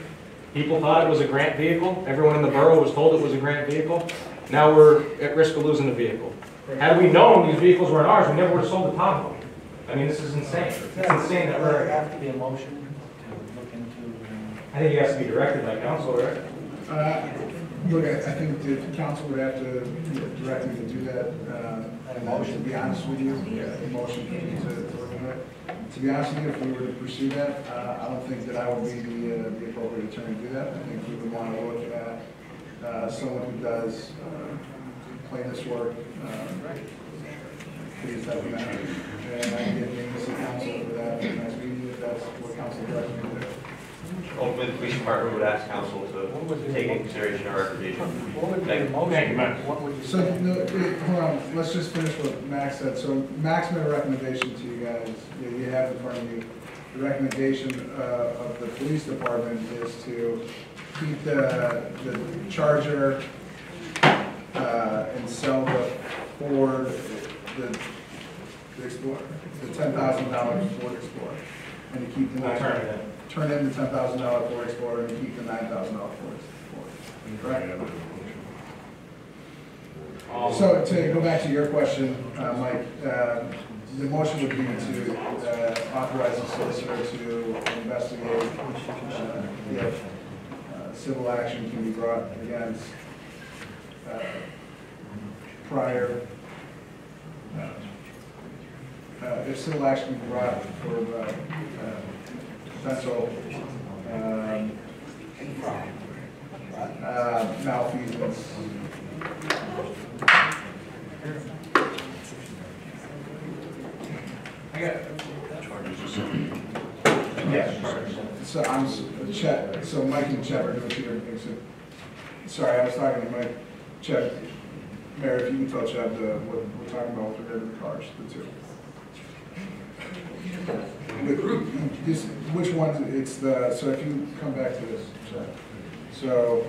People thought it was a grant vehicle, everyone in the borough was told it was a grant vehicle. Now we're at risk of losing the vehicle. Had we known these vehicles weren't ours, we never would have sold the top of them. I mean, this is insane. It's insane that we're... have to be a motion to look into. I think it has to be directed by council, right? Look, I think the council would have to direct me to do that. To be honest with you, the motion to look into it. To be honest with you, if we were to pursue that, I don't think that I would be the appropriate attorney to do that. I think we would want to look at someone who does plaintiff's work, please let me know. And I can get names of council for that next meeting if that's what council does. Ultimately, the police department would ask council to take into consideration our recommendation. Thank you, Max. So, no, hold on, let's just finish what Max said. So Max made a recommendation to you guys, that you have in front of you. The recommendation of the police department is to keep the Charger and sell the Ford, the Explorer, the $10,000 Ford Explorer, and to keep the turn in the $10,000 Ford Explorer and keep the $9,000 Ford Explorer. Correct? So to go back to your question, Mike, the motion would be to authorize the solicitor to investigate if civil action can be brought against prior, if civil action can be brought for potential malfeasance. I got So so Mike and Chet are doing two different things. Sorry, I was talking to Mike. Chet, Mayor, if you can tell Chet what we're talking about with regard to the cars, the two. Which one, it's the, so if you come back to this, Chet. So,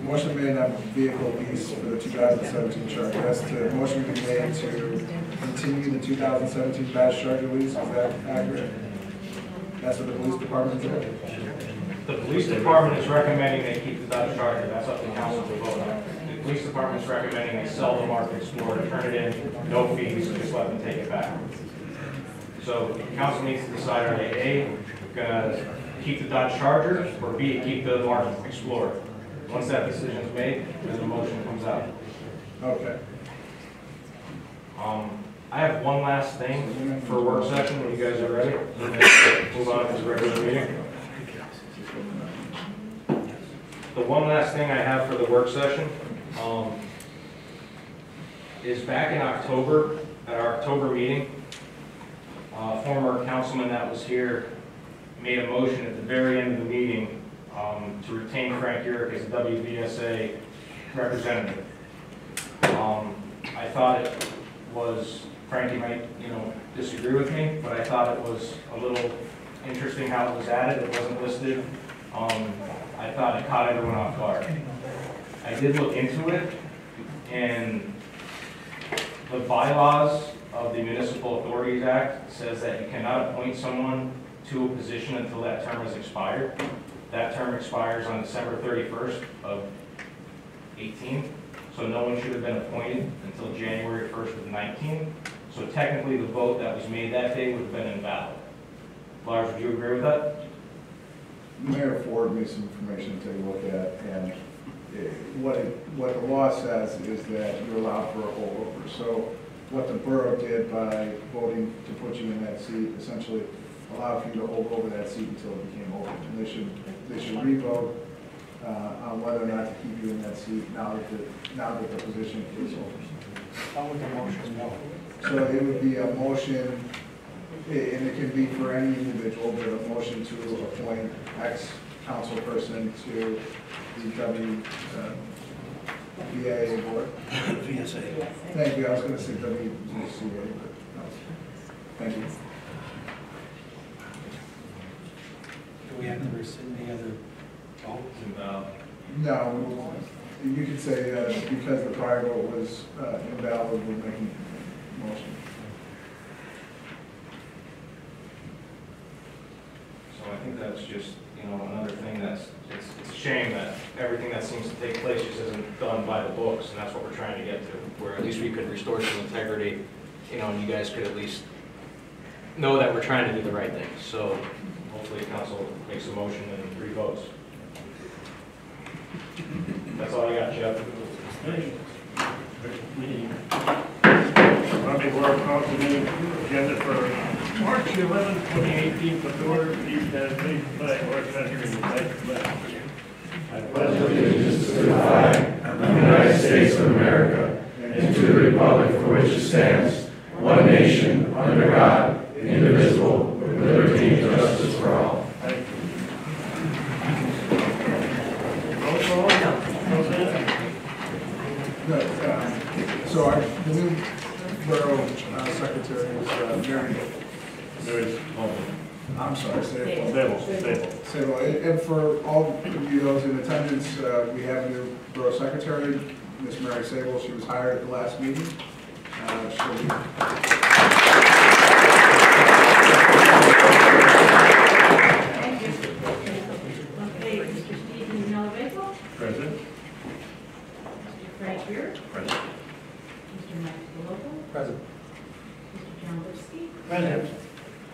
motion made on vehicle lease for the 2017 Charger. That's the motion we made to continue the 2017 badge Charger lease. Is that accurate? That's what the police department did? The police department is recommending they keep the Dodge Charger, that's up to council to vote on. The police department is recommending they sell the Mark Explorer, turn it in, no fees, just let them take it back. So council needs to decide, are they A, gonna keep the Dodge Charger, or B, keep the Mark Explorer? Once that decision is made, then the motion comes out. Okay. I have one last thing for work session when you guys are ready, and then move on to the regular meeting. The one last thing I have for the work session is back in October, at our October meeting, a former councilman that was here made a motion at the very end of the meeting to retain Frank Urick as a WVSA representative. I thought it was, Frankie might, disagree with me, but I thought it was a little interesting how it was added. It wasn't listed. I thought it caught everyone off guard. I did look into it, and the bylaws of the Municipal Authorities Act says that you cannot appoint someone to a position until that term has expired. That term expires on December 31st of 18, so no one should have been appointed until January 1st of 19. So technically, the vote that was made that day would have been invalid. Lars, would you agree with that? Mayor forwarded me some information to take a look at, and what the law says is that you're allowed for a holdover. So what the borough did by voting to put you in that seat essentially allowed for you to hold over that seat until it became open. And they should re-vote on whether or not to keep you in that seat now that the position is open. How would the motion go? So it would be a motion, and it can be for any individual, but a motion to appoint ex-council person to the VA board. VSA. Thank you, I was going to say WVCA, but no. Thank you. Do we have to rescind the other vote? No, you could say because the prior vote was invalid, we're making a motion. So I think that's just, another thing it's a shame that everything that seems to take place just isn't done by the books, and that's what we're trying to get to. Where at least we could restore some integrity, and you guys could at least know that we're trying to do the right thing. So hopefully council makes a motion and re-votes. That's all I got, Jeff. Probably work out the new agenda for March 11, 2018, for the order, please stand, please, flag, or country, flag. I pledge allegiance to the flag of the United States of America and to the republic for which it stands, one nation, under God, indivisible, with liberty and justice for all. So the new borough secretary is Mary. I'm sorry, Sable. And for all of you those in attendance, we have a new borough secretary, Miss Mary Sable. She was hired at the last meeting. Present. Mr. Frank Beard. Present. Mr. Max Belovo. Present. Mr. John Lipsky. Present.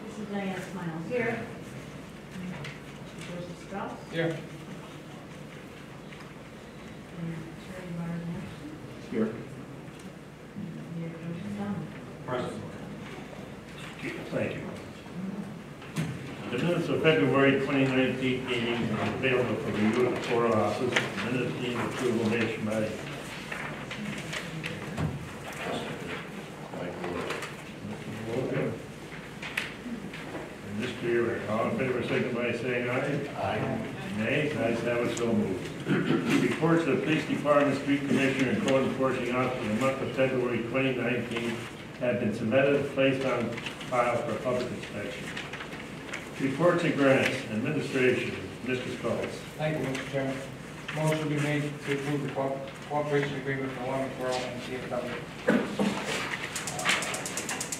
Mrs. Diane Smiley. Here. Mr. Joseph Strauss. Here. And Terry Martin. Here. Mayor Joseph Donovan. Present. Thank you. The minutes of February 2019 meetings are available for review at the Borough office. Minutes need approval made by Mr. Ewer. All in favor, signify by saying aye. Aye. Nay, ayes have it, so moved. Reports of the Police Department, Street Commissioner, and Code Enforcing Officer for the month of February 2019 have been submitted and placed on file for public inspection. Reports and grants, administration, Mr. Scully. Thank you, Mr. Chairman. Motion will be made to approve the cooperation agreement for Wyoming Borough and CFW.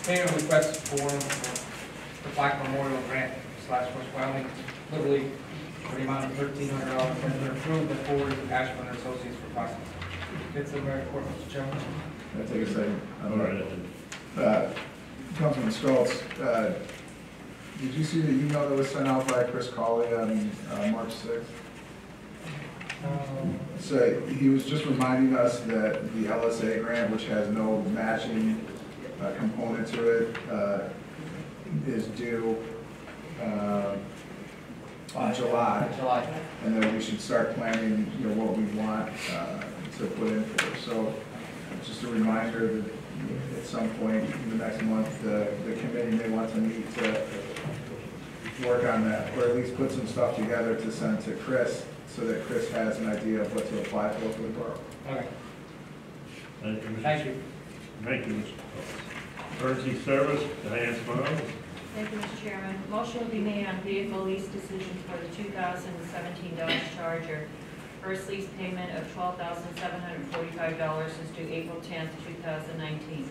Payment request form for the Black Memorial Grant / West Wyoming, literally for the amount of $1,300 has been approved and forwarded to Ashburn and Associates for processing. It's a very report, Mr. Chairman. I'll take a second. All right. Councilman Stoltz, did you see the email that was sent out by Chris Cawley on March 6th? So he was just reminding us that the LSA grant, which has no matching component to it, is due in July. And that we should start planning, what we want to put in for it. So just a reminder that at some point in the next month, the committee may want to meet to work on that, or at least put some stuff together to send to Chris, so that Chris has an idea of what to apply for the borough. Okay. Thank you, Mr. Thank you. Thank you, Mr. Emergency Service, Diane Smiley. Thank you, Mr. Chairman. Motion will be made on vehicle lease decision for the 2017 Dodge Charger. First lease payment of $12,745 is due April 10th, 2019.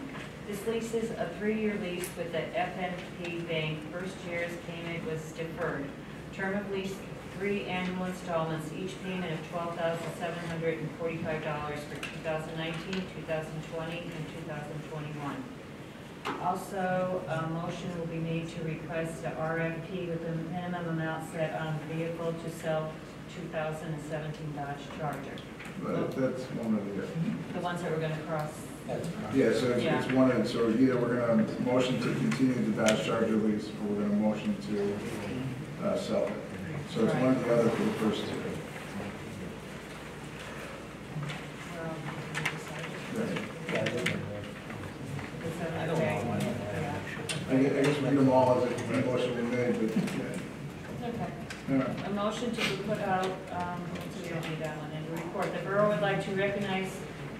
This lease is a 3-year lease with the FNP Bank. First year's payment was deferred. Term of lease, 3 annual installments, each payment of $12,745 for 2019, 2020, and 2021. Also, a motion will be made to request an RFP with a minimum amount set on vehicle to sell 2017 Dodge Charger. But that's one of the ones that we're going to cross. Yeah, so it's one of, so either we're going to motion to continue the Dodge Charger lease, or we're going to motion to sell it. So it's one or the other for the first two. I guess we read them all as a motion we made, but. Okay. A motion to put out, so we don't need that one, and a report. The borough would like to recognize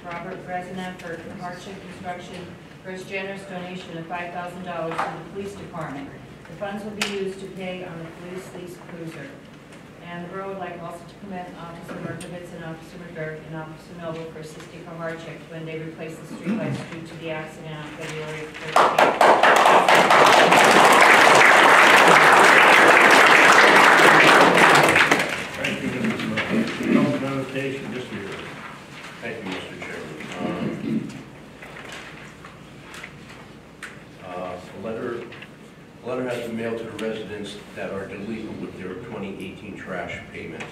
Robert Brezinet for hardship construction for his generous donation of $5,000 to the police department. The funds will be used to pay on the police lease cruiser. And the borough would like also to commend Officer Merkovitz and Officer McGurk and Officer Noble for assisting for hardship when they replaced the streetlights due to the accident on February 13th. Thank you, Mr. Smith. Notification, Mr. Ewer. Thank you, Mr. Chairman. A letter has been mailed to the residents that are delinquent with their 2018 trash payment.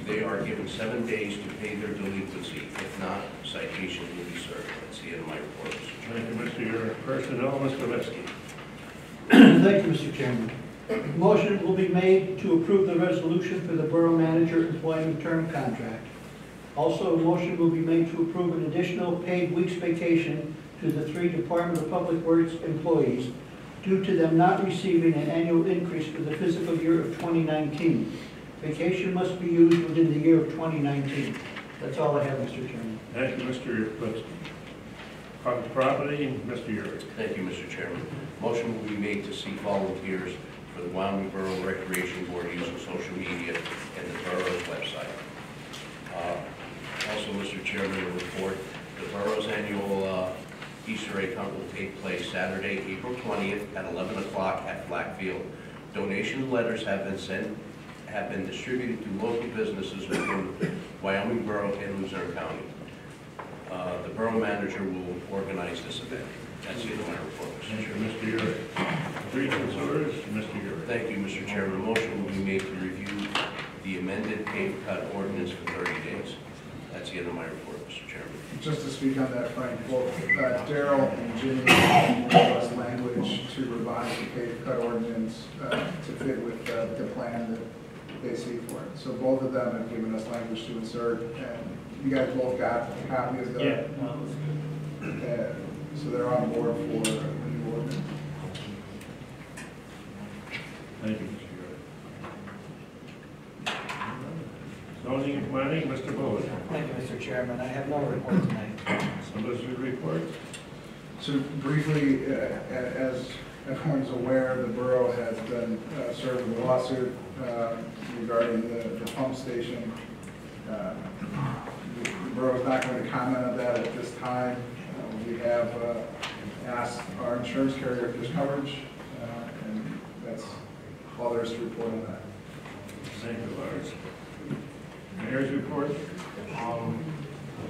They are given 7 days to pay their delinquency. If not, citations will be served. That's the end of my report. Thank you, Mr. Ewer. Personnel, Mr. Lipsky. Thank you, Mr. Chairman. Motion will be made to approve the resolution for the borough manager employment term contract. Also, a motion will be made to approve an additional paid week's vacation to the 3 Department of Public Works employees due to them not receiving an annual increase for the fiscal year of 2019. Vacation must be used within the year of 2019. That's all I have, Mr. Chairman. Thank you, Mr. Glickman. Public property, Mr. Yuri. Thank you, Mr. Chairman. Motion will be made to seek volunteers for the Wyoming Borough Recreation Board using social media and the borough's website. Also, Mr. Chairman, a report, the borough's annual Easter egg hunt will take place Saturday, April 20th at 11 o'clock at Flack Field. Donation letters have been distributed to local businesses within Wyoming Borough and Luzerne County. The borough manager will organize this event. That's the end of my report, Mr. Chairman. Mr. Yuri. Grievances, Mr. Yuri. Thank you, Mr. Chairman. A motion will be made to review the amended paved cut ordinance for 30 days. That's the end of my report, Mr. Chairman. Just to speak on that, Frank, both Daryl and Jimmy gave us language to revise the paved cut ordinance to fit with the plan that they see for it. So both of them have given us language to insert, and you guys both got a copy of the... Yeah, no, that's good. So they're on board for the new ordinance. Thank you, Mr. Yuri. Zoning and planning, Mr. Bowen. Thank you, Mr. Chairman. I have no report tonight. Solicitor report. So briefly, as everyone's aware, the borough has been served with a lawsuit regarding the pump station. The borough is not going to comment on that at this time. We have asked our insurance carrier if there's coverage, and that's all there is to report on that. Thank you, Lars. Mayor's report. The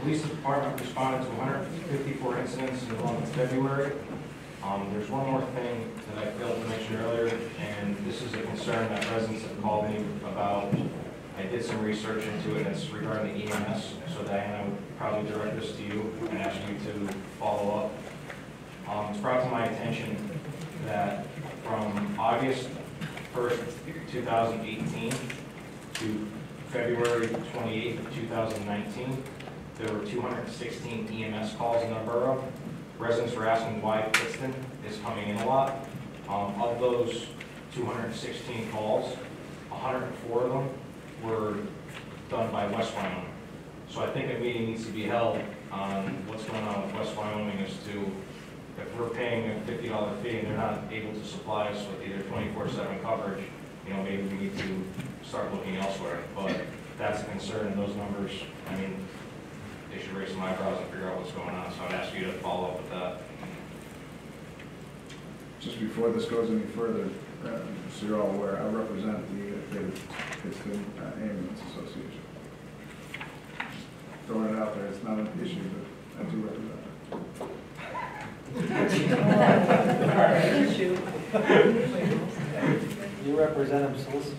police department responded to 154 incidents in the month of February. There's one more thing that I failed to mention earlier, and this is a concern that residents have called me about. I did some research into it, and it's regarding the EMS. So Diana, I would probably direct this to you and ask you to follow up. It's brought to my attention that from August 1st, 2018 to February 28th, 2019, there were 216 EMS calls in the borough. Residents were asking why Pittston is coming in a lot. Of those 216 calls, 104 of them were done by West Wyoming. So I think a meeting needs to be held on what's going on with West Wyoming as to if we're paying a $50 fee and they're not able to supply us with either 24/7 coverage, maybe we need to start looking elsewhere. But that's a concern, and those numbers, I mean, they should raise some eyebrows and figure out what's going on. So I'd ask you to follow up with that. Just before this goes any further, so you're all aware, I represent the Pittston Ambulance Association. Throwing it out there, it's not an issue, but I do represent You represent them, solicit.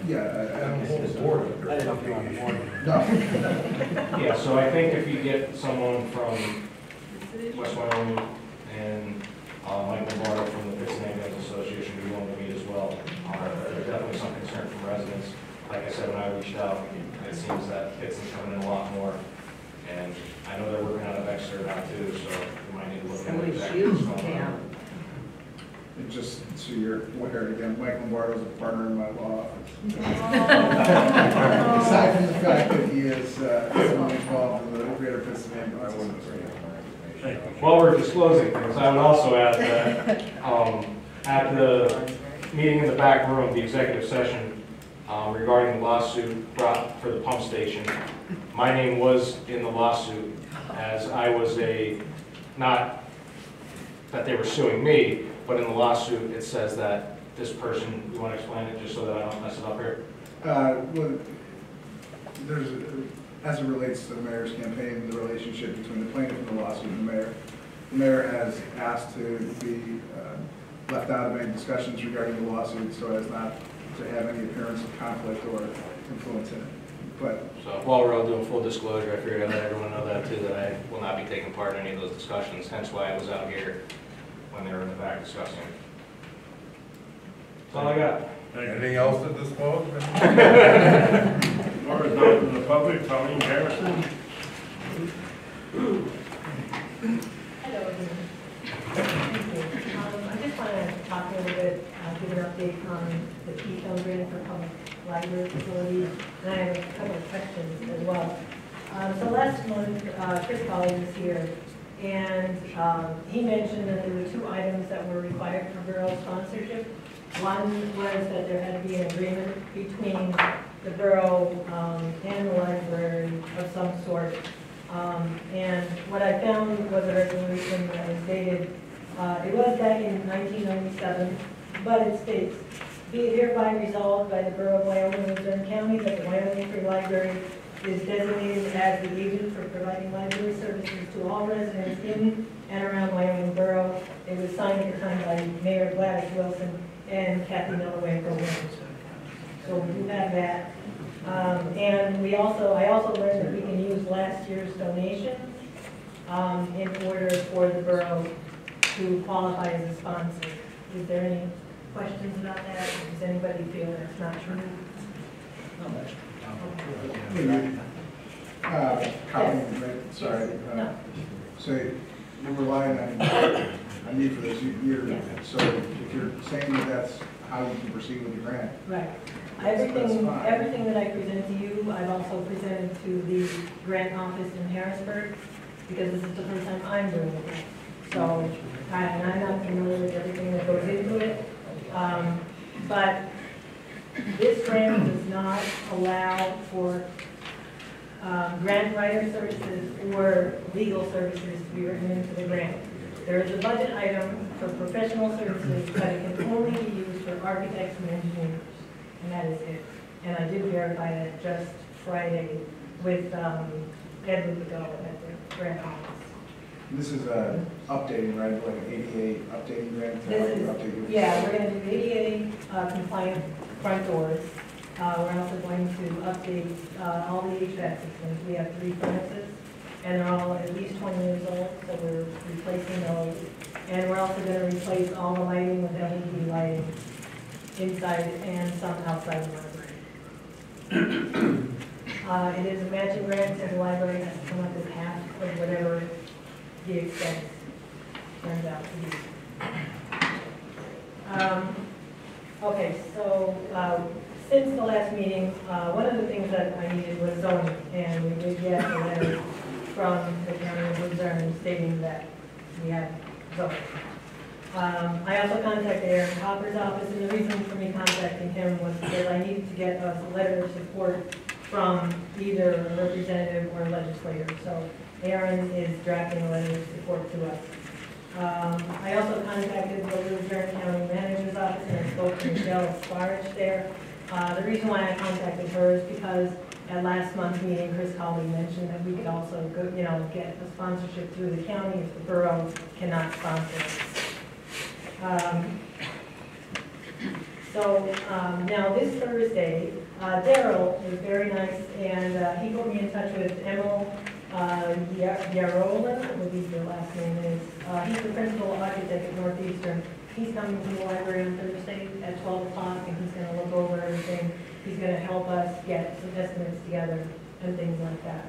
Yeah. I don't know if you're on the board. No. Yeah, so I think if you get someone from West Wyoming and Michael Borough from the Pittston Ambulance Association would be willing to meet as well. There's definitely some concern from residents. Like I said, when I reached out, it seems that Pittston's coming in a lot more. And I know they're working out of Exeter now too, so we might need to look at exactly what's going on. And just so you're aware, again, Mike Lombardo is a partner in my law office. Aside from the fact that he is someone involved in the greater Pittston Ambulance Association. While we're disclosing things, I would also add that at the meeting in the back room, the executive session regarding the lawsuit brought for the pump station, my name was in the lawsuit as I was not that they were suing me, but in the lawsuit it says that this person, you want to explain it just so that I don't mess it up here? Well, as it relates to the mayor's campaign, the relationship between the plaintiff and the lawsuit and the mayor has asked to be left out of any discussions regarding the lawsuit so as not to have any appearance of conflict or influence in it. But so while we're all doing full disclosure, I figured I'd let everyone know that too, that I will not be taking part in any of those discussions, hence why I was out here when they were in the back discussing. That's all I got. Anything else to disclose? Or is open to the public? public, Colleen Harrison. Hello, everyone. Thank you. I just want to talk a little bit, give an update on the Keystone grant for public library facilities, and I have a couple of questions as well. So last month, Chris Colley was here, and he mentioned that there were 2 items that were required for borough sponsorship. One was that there had to be an agreement between the borough and the library of some sort. And what I found was a resolution that was dated, it was back in 1997, but it states, be it hereby resolved by the Borough of Wyoming and Luzerne County that the Wyoming Free Library is designated as the agent for providing library services to all residents in and around Wyoming Borough. It was signed at the time by Mayor Gladys Wilson and Kathy Millaway for Williams. So we do have that. And I also learned that we can use last year's donations in order for the borough to qualify as a sponsor. Is there any questions about that? Or does anybody feel that's not true? Colleen, right, sorry. So you're relying on me for this year. So if you're saying that that's how you can proceed with your grant. Right. Everything that I present to you, I've also presented to the grant office in Harrisburg, because this is the first time I'm doing it. So I'm not familiar with everything that goes into it. But this grant does not allow for grant writer services or legal services to be written into the grant. There is a budget item for professional services, but it can only be used for architects and engineers, and that is it. And I did verify that just Friday with Ed Lupigo at the grant office. This is updating, right, like an ADA updating grant? This is, yeah, we're going to do ADA compliant front doors. We're also going to update all the HVAC systems. We have 3 furnaces, and they're all at least 20 years old, so we're replacing those. And we're also going to replace all the lighting with LED lighting inside and some outside the library. It is a matching grant, and the library has to come up with half of whatever the expense turns out to be. Okay, so since the last meeting, one of the things that I needed was zoning, and we did get a letter from the county of Luzerne stating that we had zoning. I also contacted Aaron Hopper's office, and the reason for me contacting him was because I needed to get us a letter of support from either a representative or a legislator. So Aaron is drafting a letter of support to us. I also contacted the Luzerne County Manager's Office, and I spoke to Michelle Sparge there. The reason why I contacted her is because at last month's meeting, Chris Colley mentioned that we could also go, get a sponsorship through the county if the borough cannot sponsor. Now this Thursday, Daryl was very nice, and he put me in touch with Emil Yarolin, I believe your last name is. He's the principal architect at Northeastern. He's coming to the library on Thursday at 12 o'clock, and he's going to look over everything. He's going to help us get some estimates together and things like that.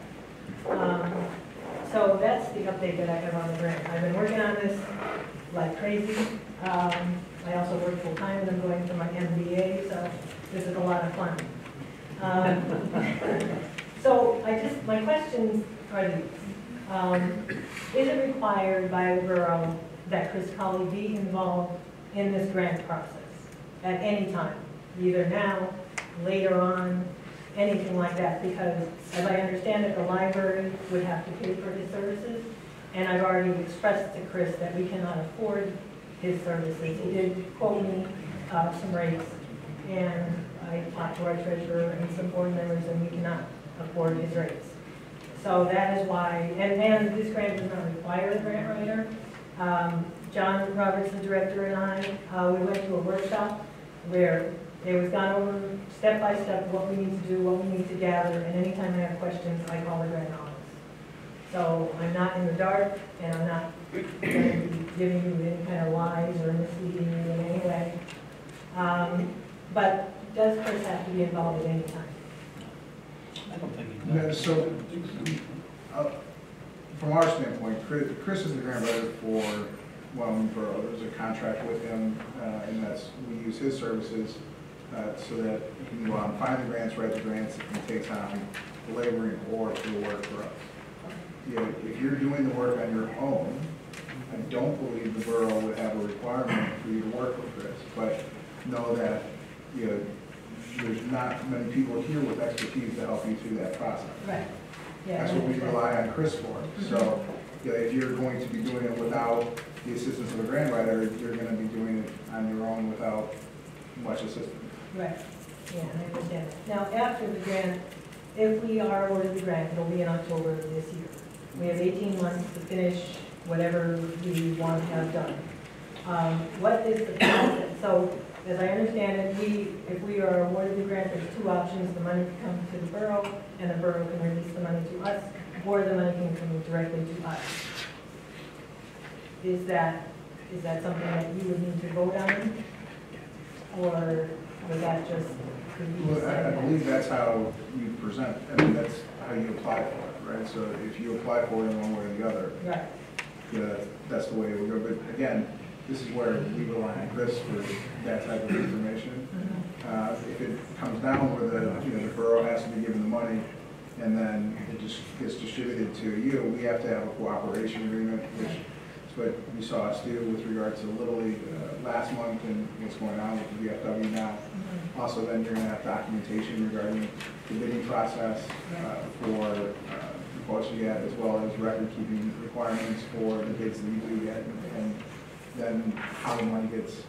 So that's the update that I have on the grant. I've been working on this like crazy. I also work full time, and I'm going for my MBA, so this is a lot of fun. So my questions are these. Is it required by the borough that Chris Colley be involved in this grant process at any time, either now, later on, anything like that? Because as I understand it, the library would have to pay for his services, and I've already expressed to Chris that we cannot afford his services. He did quote me some rates, and I talked to our treasurer and some board members, and we cannot afford his rates. So that is why, and this grant does not require a grant writer. John Roberts, the director, and I, we went to a workshop where it was gone over step by step what we need to do, what we need to gather, and anytime I have questions, I call the grant office. So I'm not in the dark, and I'm not going to be giving you any kind of lies or misleading you in any way. But does Chris have to be involved at any time? I don't think he No, does. so, from our standpoint, Chris is the grant writer for Wyoming Borough. There's a contract with him, and we use his services so that he can go out and find the grants, write the grants, and takes on the laboring or the work for us. You know, if you're doing the work on your own, I don't believe the borough would have a requirement for you to work with Chris, but know that, you know, there's not many people here with expertise to help you through that process. Right. Yeah. That's what we rely on Chris for. So, you know, if you're going to be doing it without the assistance of a grant writer, you're gonna be doing it on your own without much assistance. Right, yeah, I understand. Now, after the grant, if we are awarded the grant, it'll be in October of this year. We have 18 months to finish whatever we want to have done. What is the process? So, as I understand it, if we are awarded the grant, there's two options. The money can come to the borough, and the borough can release the money to us, or the money can come directly to us. Is that something that you would need to vote on? Or was that just, could you Well, just say I that? believe that's how you present, I mean, that's how you apply for it, right? So if you apply for it in one way or the other, Right. yeah, that's the way it would go. But again, this is where we rely on Chris for that type of information. If it comes down where the borough has to be given the money and then it just gets distributed to you, we have to have a cooperation agreement, which is what we saw us do with regard to Little League last month and what's going on with the VFW now. Also, then you're going to have documentation regarding the bidding process for the quotes you get, as well as record-keeping requirements for the bids that you do get, and then how the money gets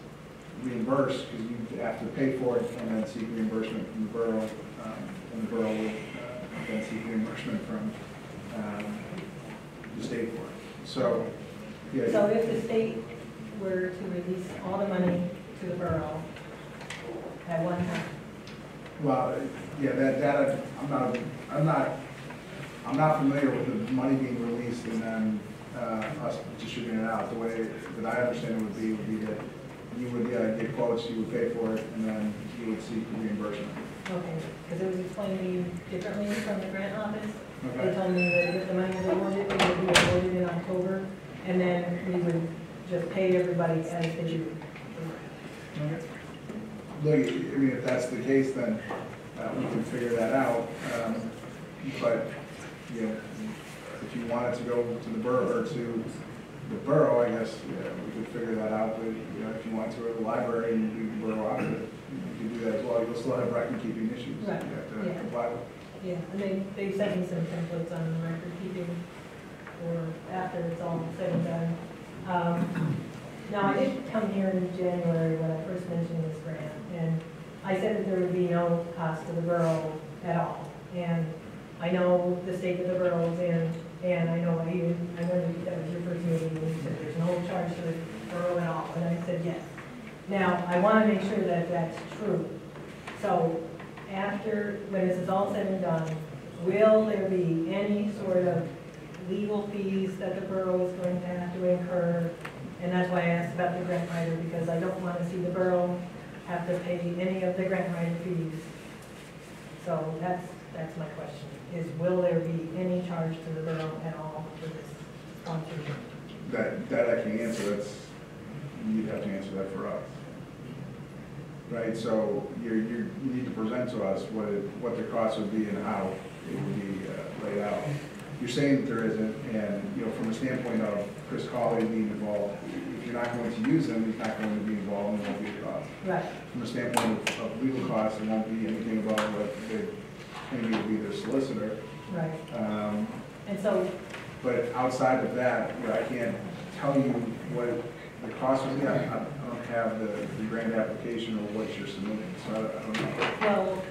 reimbursed, because you have to pay for it and then seek reimbursement from the borough, and the borough will then seek reimbursement from the state for it. So, yeah. So if the state were to release all the money to the borough at one time? Well, yeah, that I'm not familiar with the money being released and then us distributing it out. The way that I understand it would be that you would get quotes, you would pay for it, and then you would seek reimbursement. Okay, because it was explained to you differently from the grant office. Okay. They told me that if the money was awarded, it would be awarded in October, and then we would just pay everybody as they do. Okay. Look, I mean, if that's the case, then we can figure that out. But, you know, if you wanted to go to the borough, or to the borough, I guess, yeah, we could figure that out. But, you know, if you want to go to the library and do the borough audit, you can do that as well. You'll still have record-keeping issues. Right. You have to comply with. Yeah, and they sent me some templates on record keeping, or after it's all said and done. Now, I did come here in January when I first mentioned this grant, and I said that there would be no cost to the borough at all. And I know the state that the borough is in, and I know I remember that was your first meeting, and you said there's no charge to the borough at all, and I said yes. Now, I want to make sure that that's true. So, after, when this is all said and done, will there be any sort of legal fees that the borough is going to have to incur? And that's why I asked about the grant writer, because I don't want to see the borough have to pay any of the grant writer fees. So that's my question, is will there be any charge to the borough at all for this sponsorship? That I can answer. You'd have to answer that for us. Right, so you need to present to us what the cost would be and how it would be laid out. You're saying that there isn't, and you know, from the standpoint of Chris Cawley being involved, if you're not going to use him, he's not going to be involved, and there won't be a cost. Right. From the standpoint of legal costs, there won't be anything about what maybe would be their solicitor. Right. And so. But outside of that, I can't tell you what the cost would be. I don't have the grant application or what you're submitting, so I don't know. Well,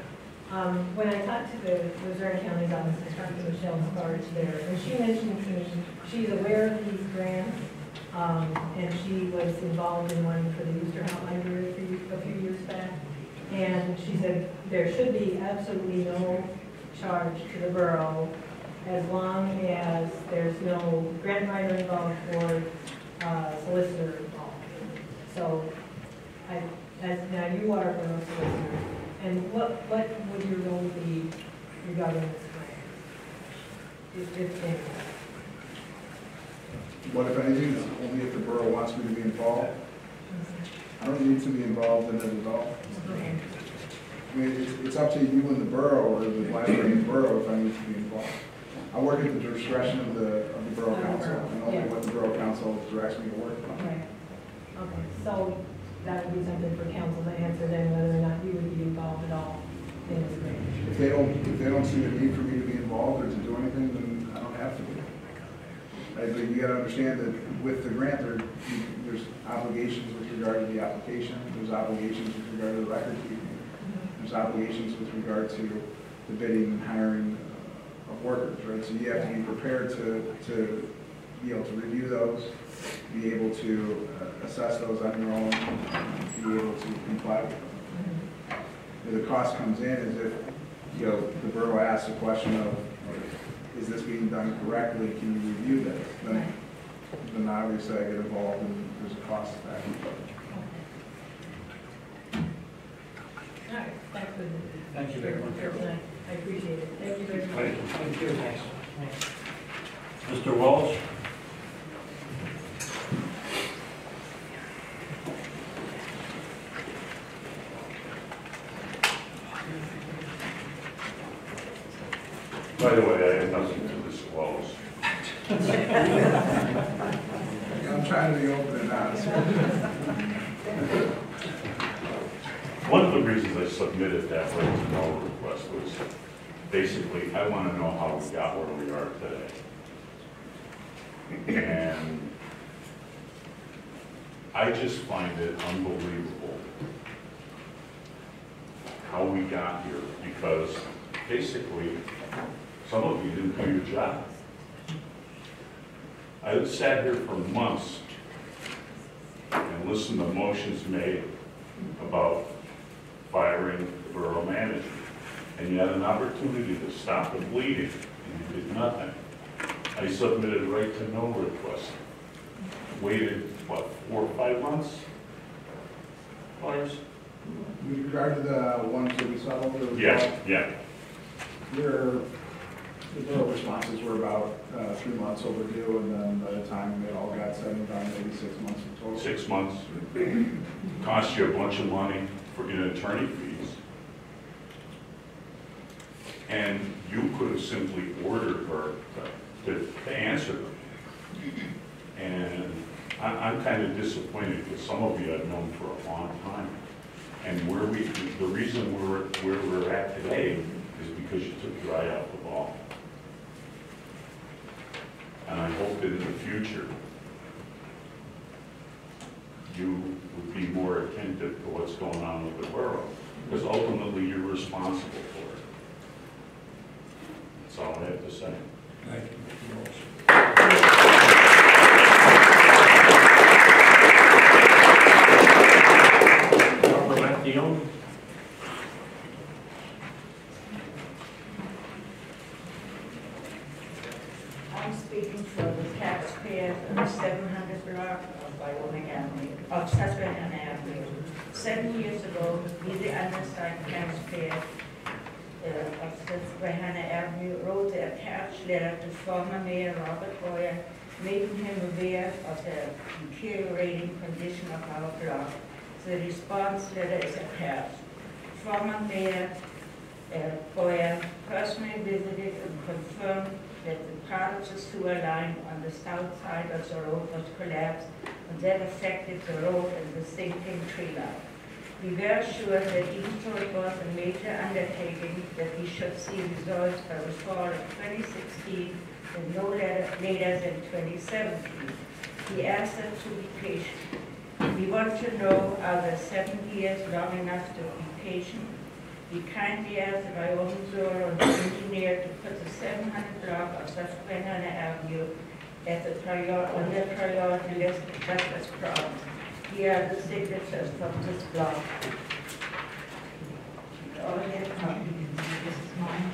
when I talked to the Missouri County's office, I talked to Michelle Storage there, and she mentioned to me she's aware of these grants, and she was involved in one for the Easter House Library a few years back, and she said there should be absolutely no charge to the borough as long as there's no grant writer involved or solicitor involved. So, now you are a borough solicitor. And what would your role be regarding this grant? If any. What if anything, is only if the borough wants me to be involved. I don't need to be involved in it at all. I mean, it's up to you and the borough, or the library and the borough, if I need to be involved. I work at the discretion of the borough council, and only what the borough council directs me to work on. Right. Okay, so that would be something for council to answer then, whether or not you would be involved at all in this grant. If they don't see the need for me to be involved or to do anything, then I don't have to be. But you gotta understand that with the grant, there's obligations with regard to the application, there's obligations with regard to the record keeping, there's obligations with regard to the bidding and hiring of workers, right? So you have to be prepared to be able to review those, be able to assess those on your own, be able to comply with them. Where the cost comes in is if, the borough asks a question of, is this being done correctly, can you review this? Then obviously I get involved and there's a cost to that. All right, that's good. Thank you very much. I appreciate it. Thank you very much. Thank you. Mr. Walsh? By the way, I have nothing to disclose. I'm trying to be open and honest. One of the reasons I submitted that right to know request was basically I want to know how we got where we are today. And I just find it unbelievable how we got here, because basically some of you didn't do your job. I sat here for months and listened to motions made about firing the borough manager. And you had an opportunity to stop the bleeding, and you did nothing. I submitted a right to know request. Waited, what, 4 or 5 months? Lawyers? With regard to the ones that we settled? Yeah. The borough responses were about 3 months overdue, and then by the time they all got said and done, maybe 6 months in total. 6 months. Cost you a bunch of money in attorney fees. And you could have simply ordered her to answer them. And I'm kind of disappointed because some of you I've known for a long time. And the reason where we're at today is because you took your eye off the ball. And I hope that in the future, you would be more attentive to what's going on with the borough, because ultimately you're responsible for it. That's all I have to say. Thank you, Mr. Walsh. I'm speaking for the taxpayers of the 700 block of Wyoming Avenue, of Susquehanna Avenue. 7 years ago, we, the undersigned taxpayers of Susquehanna Avenue, wrote the attached letter to former Mayor Robert Boyer, making him aware of the deteriorating condition of our block. The response letter is attached. Former Mayor Boyer personally visited and confirmed that the part of the sewer line on the south side of the road was collapsed, and that affected the road and the sinking tree line. We were sure that even though it was a major undertaking, that we should see results by the fall of 2016 and no later than 2017. We asked them to be patient. We want to know, are the 7 years long enough to be patient? We kindly asked the Wyoming Borough and the engineer to put the 700 block of Susquehanna Avenue at the on their priority list just as promised. Here are the signatures from this block. All have copies. This is mine.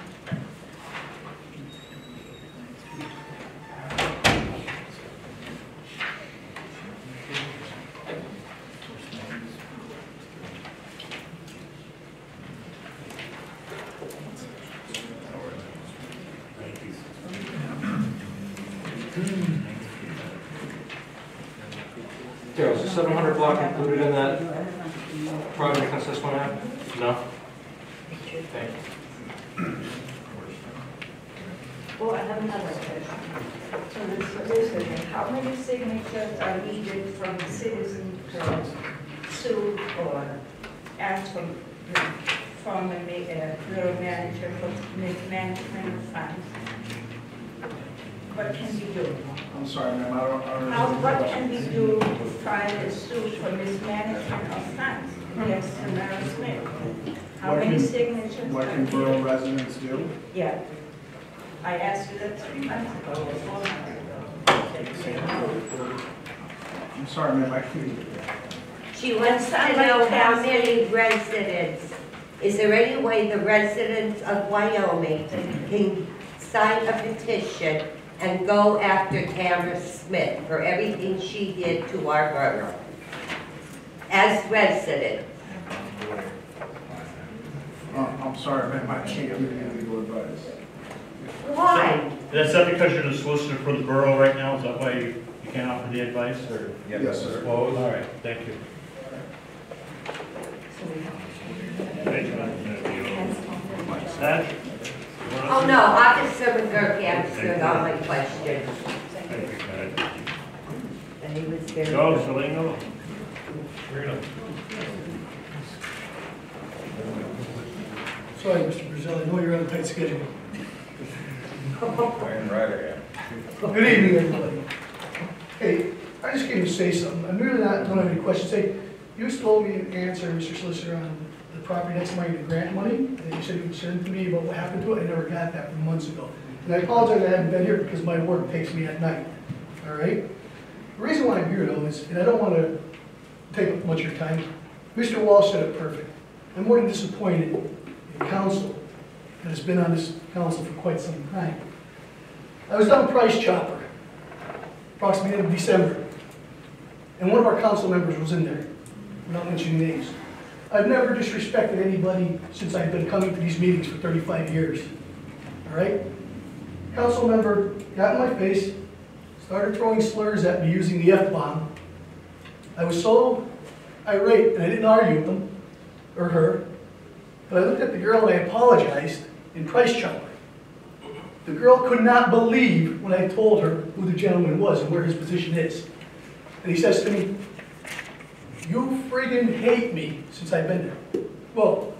700 block included in that project on Susquehanna Ave? No? Okay. Well, I have another question. So this solicitor, how many signatures are needed from the citizens to sue or ask from the borough manager for mismanagement of funds? What can we do? I'm sorry, ma'am, I don't What can we do to try to sue for mismanagement of funds against Tamara Smith? How many signatures? What can borough residents do? Yeah. I asked you that 3 months ago or 4 months ago. I'm sorry, ma'am, I can't. She wants to know how many residents, is there any way the residents of Wyoming can sign a petition and go after Tamara Smith for everything she did to our borough? As residents. I'm sorry, ma'am, I can't give you any legal advice. Why? Is that because you're the solicitor for the borough right now? Is that why you can't offer the advice, or? Yes, sir. All right, thank you. Oh, no, Officer McGurk answered all my questions. And he was very Go, good. Salino. Sorry, Mr. Brazil, I know you're on a tight schedule. Good evening, everybody. Hey, I just came to say something. I'm really don't have any questions. Hey, you told me an answer, Mr. Solicitor, on the property next to my grant money, and you said you concerned to me about what happened to it. I never got that from months ago. And I apologize I haven't been here because my work takes me at night. All right? The reason why I'm here, though, is, and I don't want to take up much of your time, Mr. Walsh said it perfect. I'm more than disappointed in council that has been on this council for quite some time. I was down Price Chopper, approximately in December, and one of our council members was in there, without mentioning names. I've never disrespected anybody since I've been coming to these meetings for 35 years, all right? Council member got in my face, started throwing slurs at me using the F-bomb. I was so irate, and I didn't argue with him, or her, but I looked at the girl and I apologized in Price Chopper. The girl could not believe when I told her who the gentleman was and where his position is. And he says to me, "You friggin' hate me since I've been there." Well,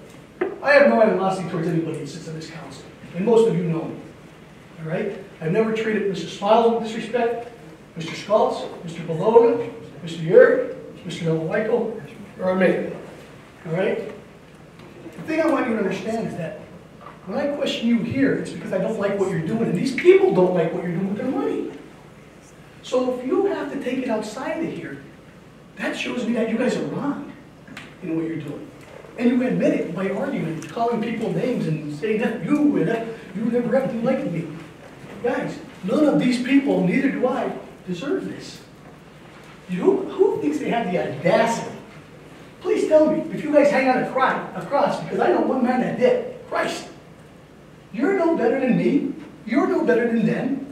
I have no animosity towards anybody that sits on this council, and most of you know me. All right? I've never treated Mr. Smiles with disrespect, Mr. Schultz, Mr. Beloga, Mr. Yerk, Mr. Delawiko, or me. All right? The thing I want you to understand is that when I question you here, it's because I don't like what you're doing, and these people don't like what you're doing with their money. So if you have to take it outside of here, that shows me that you guys are wrong in what you're doing. And you admit it by arguing, calling people names and saying that you never have to like me. Guys, none of these people, neither do I, deserve this. Who thinks they have the audacity? Please tell me, if you guys hang on a cross, because I know one man that did. Christ. You're no better than me. You're no better than them.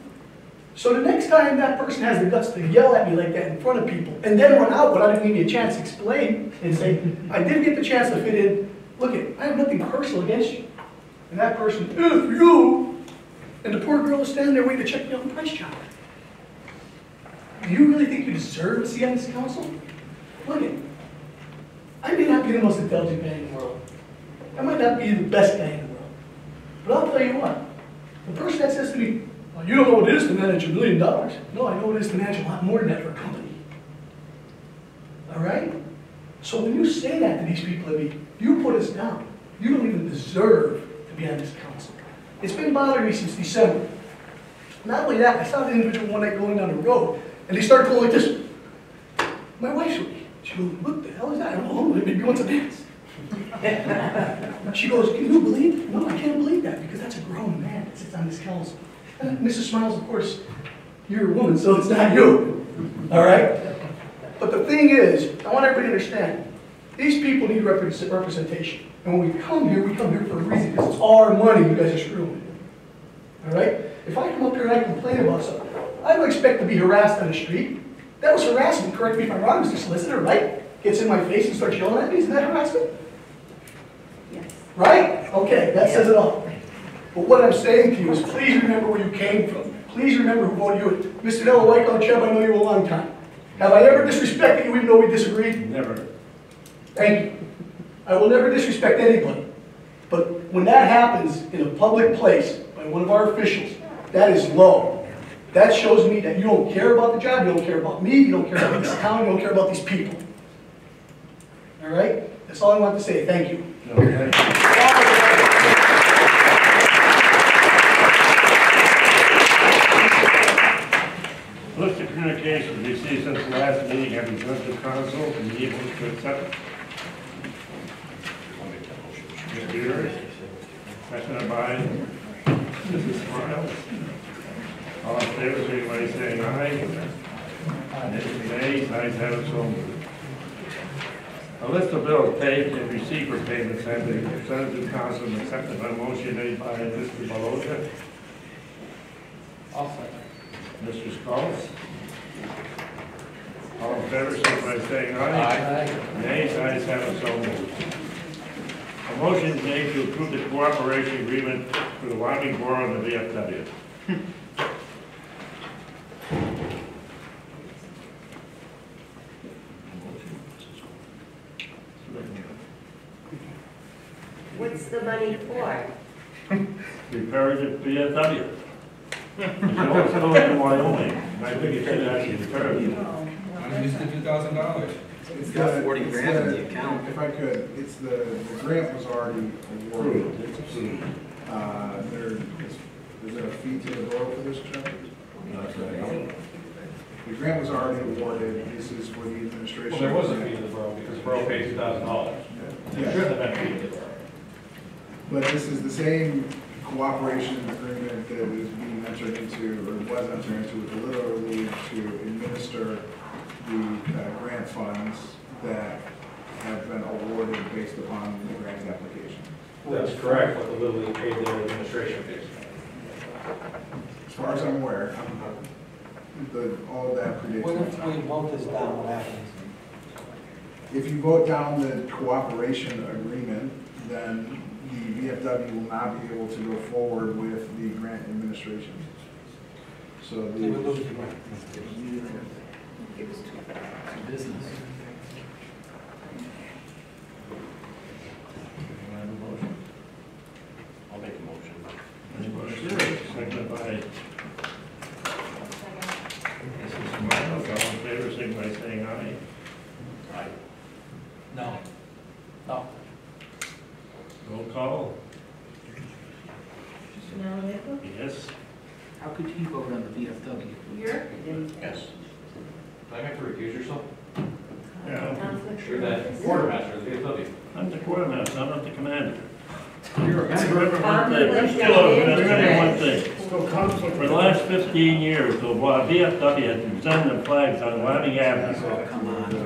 So the next time that person has the guts to yell at me like that in front of people, and then run out without giving me a chance to explain, and say, I did get the chance to fit in, look I have nothing personal against you. And that person, if you, and the poor girl is standing there waiting to check me out the Price Chopper. Do you really think you deserve to see on this council? Look I may not be the most intelligent guy in the world. I might not be the best guy in the world. But I'll tell you what, the person that says to me, well, you don't know what it is to manage $1 million. No, I know what it is to manage a lot more than that for a company. All right? So when you say that to these people, you put us down. You don't even deserve to be on this council. It's been bothering me since December. Not only that, I saw the individual one night going down the road, and they started going like this. My wife's with me. She goes, what the hell is that? I don't know, maybe he wants to dance. She goes, can you believe it? No, I can't believe that, because that's a grown man that sits on this council. And Mrs. Smiles, of course, you're a woman, so it's not you. All right? But the thing is, I want everybody to understand, these people need representation. And when we come here for a reason, because it's our money you guys are screwing. All right? If I come up here and I complain about something, I don't expect to be harassed on the street. That was harassment, correct me if I'm wrong, Mr. Solicitor, right? Gets in my face and starts yelling at me, isn't that harassment? Yes. Right? Okay, that says it all. But what I'm saying to you is please remember where you came from. Please remember who voted you in. Mr. Delaware, Chubb, I know you a long time. Have I ever disrespected you even though we disagreed? Never. Thank you. I will never disrespect anybody. But when that happens in a public place by one of our officials, that is low. That shows me that you don't care about the job, you don't care about me, you don't care about this town, you don't care about these people. All right? That's all I want to say. Thank you. Okay. List of communications received since the last meeting have been sent to council and be able to accept. Mr. Beers, seconded by Mrs. Smiles. All in favor, signify by saying aye. Nay, ayes have it, so moved. A list of bills paid and received for payments have been presented to council and accepted by motion made by Mr. Baloga. I'll second. Mr. Sculls. All in favor, signify by saying aye. Aye. Nays, ayes have it, so moved. A motion is made to approve the cooperation agreement for the Wyoming Borough and the VFW. What's the money for? Repairs at VFW. It's always going in Wyoming, and I think it should actually repair it. I'm used to $2,000. It's got 40 grand in the account. If I could, it's the grant was already awarded. It's approved. Is there a fee to the borough for this, Chuck? The grant was already awarded. This is for the administration. Well, there was a fee to the borough because the borough paid $2,000. There should have been a fee to the borough. But this is the same cooperation agreement that is being entered into, or was entered into with the Little League to administer the grant funds that have been awarded based upon the grant application. That's correct, what the Little League paid their administration fees. As far as I'm aware, all of that predates What my if we time. vote this down, what happens? If you vote down the cooperation agreement, then the VFW will not be able to go forward with the grant administration. So They would lose the grant. business. I'll make a motion. Seconded by Mrs. Miles. All in favor, signify by saying aye. Aye. No. No. Roll call. Mr. Malavika? Yes. How could he vote on the VFW? Here? Yes. Do I have to recuse yourself? Yeah. Conflict You're of the interest? quartermaster of the VFW. I'm the quartermaster, I'm not the commander. You're a member. Remember one thing, remember one thing. Still conflict. For the last 15 years, the VFW has been sending the flags on Wyoming Avenue.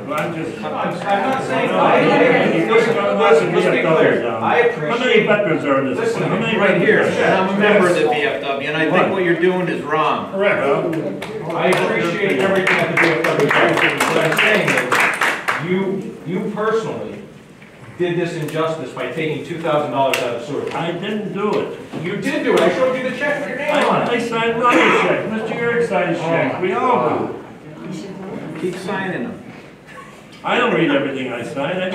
Well, I'm just... I'm not saying, listen, let's be clear. I appreciate... How many veterans are in this? Listen, How many Right here, veterans? and I'm a member of the VFW, and I think what you're doing is wrong. Correct. I appreciate everything that the VFW does. What I'm saying is, you personally did this injustice by taking $2,000 out of sewer. I didn't do it. You did do it. I showed you the check with your name on I it. signed another check. Mr. Eric signed checks. We all do. Keep signing them. I don't read everything I sign. I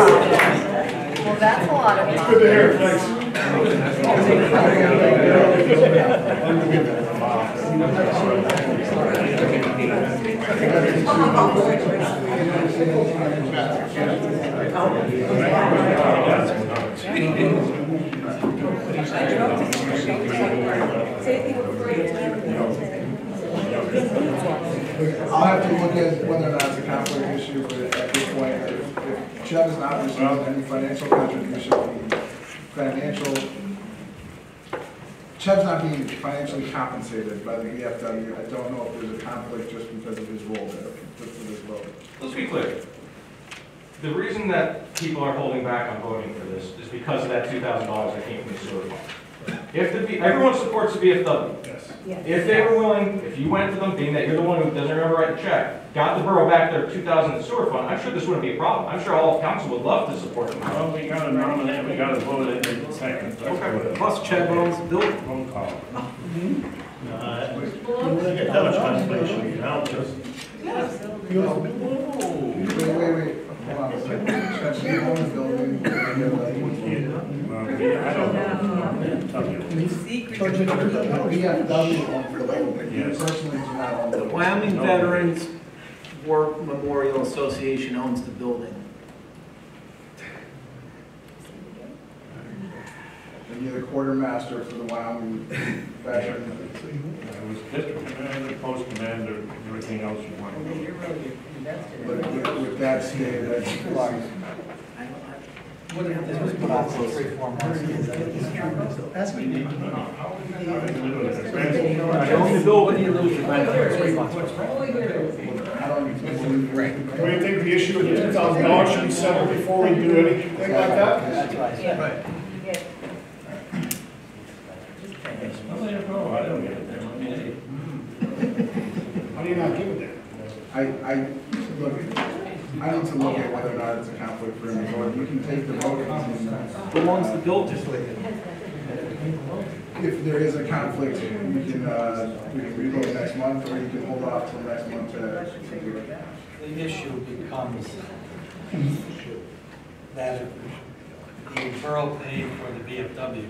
Well, that's a lot of fun. Good to hear, thanks. I'll have to look at whether or not it's a conflict issue, but at this point, if Chubb has not received any financial contribution, Chubb's not being financially compensated by the VFW. I don't know if there's a conflict just because of his role there, just for this vote. Let's be clear. The reason that people are holding back on voting for this is because of that $2,000 that came from the sewer fund. Everyone supports the VFW. Yes. If they were willing, if you went to them, being that you're the one who doesn't remember writing a check, got the borough back their 2,000 in sewer fund, I'm sure this wouldn't be a problem. I'm sure all of council would love to support them. Well, we gotta nominate, we gotta vote it in second. Okay. Plus Chad owns the building. Phone call. That much consolation, now just. Wait. Hold on a second. Chad, do you own the building? I don't know. VFW owns the building. You Yes. personally do not own the building. Wyoming Veterans War Memorial Association owns the building. And you're the quartermaster for the Wyoming veteran. I was district commander, post commander, everything else you want. But with that stated, that's What if this was put off for 3-4 months? That's what you need. I own the building. What do you think the issue of the $2,000 should be settled before we do anything like that? That's right. Yeah. I don't get it. How do you not give it there? I need to look at whether or not it's a conflict for him, or you can take the vote. Who owns the building? If there is a conflict, we can revote next month, or you can hold off till next month to do it. The issue becomes that the borough paid for the VFW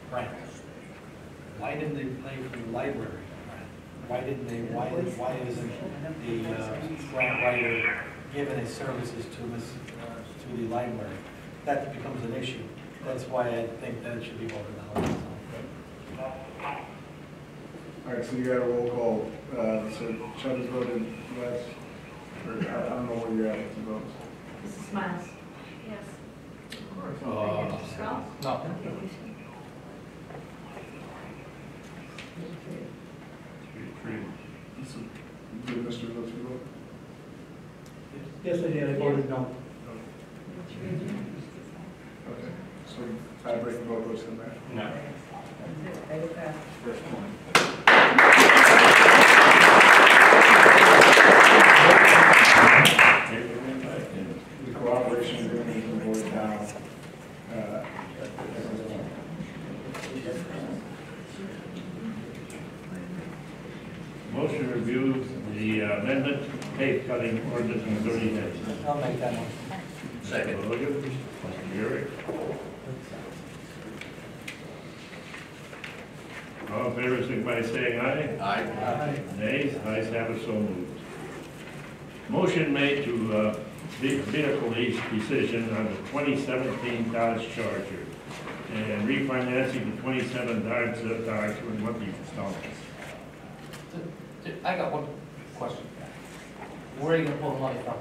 grant. Why didn't they pay for the library grant? Why isn't the grant writer giving his services to the library? That becomes an issue. That's why I think that it should be voted on. All right, so you got a roll call. So Chubb has voted yes, or I don't know where you're at with the votes. Mrs. Smiles? Yes. No. Did Mr. Lipsky vote? Yes, I did. I voted no. Okay, so tiebreaking vote goes to Mayor. No. First one. The cooperation agreement is voted down. Motion to review the amendment, pay cutting ordinance in 30 days. I'll make that one. Second. Gary. All in favor, signify by saying aye. Aye. Nays, ayes have it, so moved. Motion made to vehicle lease decision on the 2017 Dodge Charger and refinancing the 27 Dodge with monthly installments. I got one question. Where are you gonna pull the money from?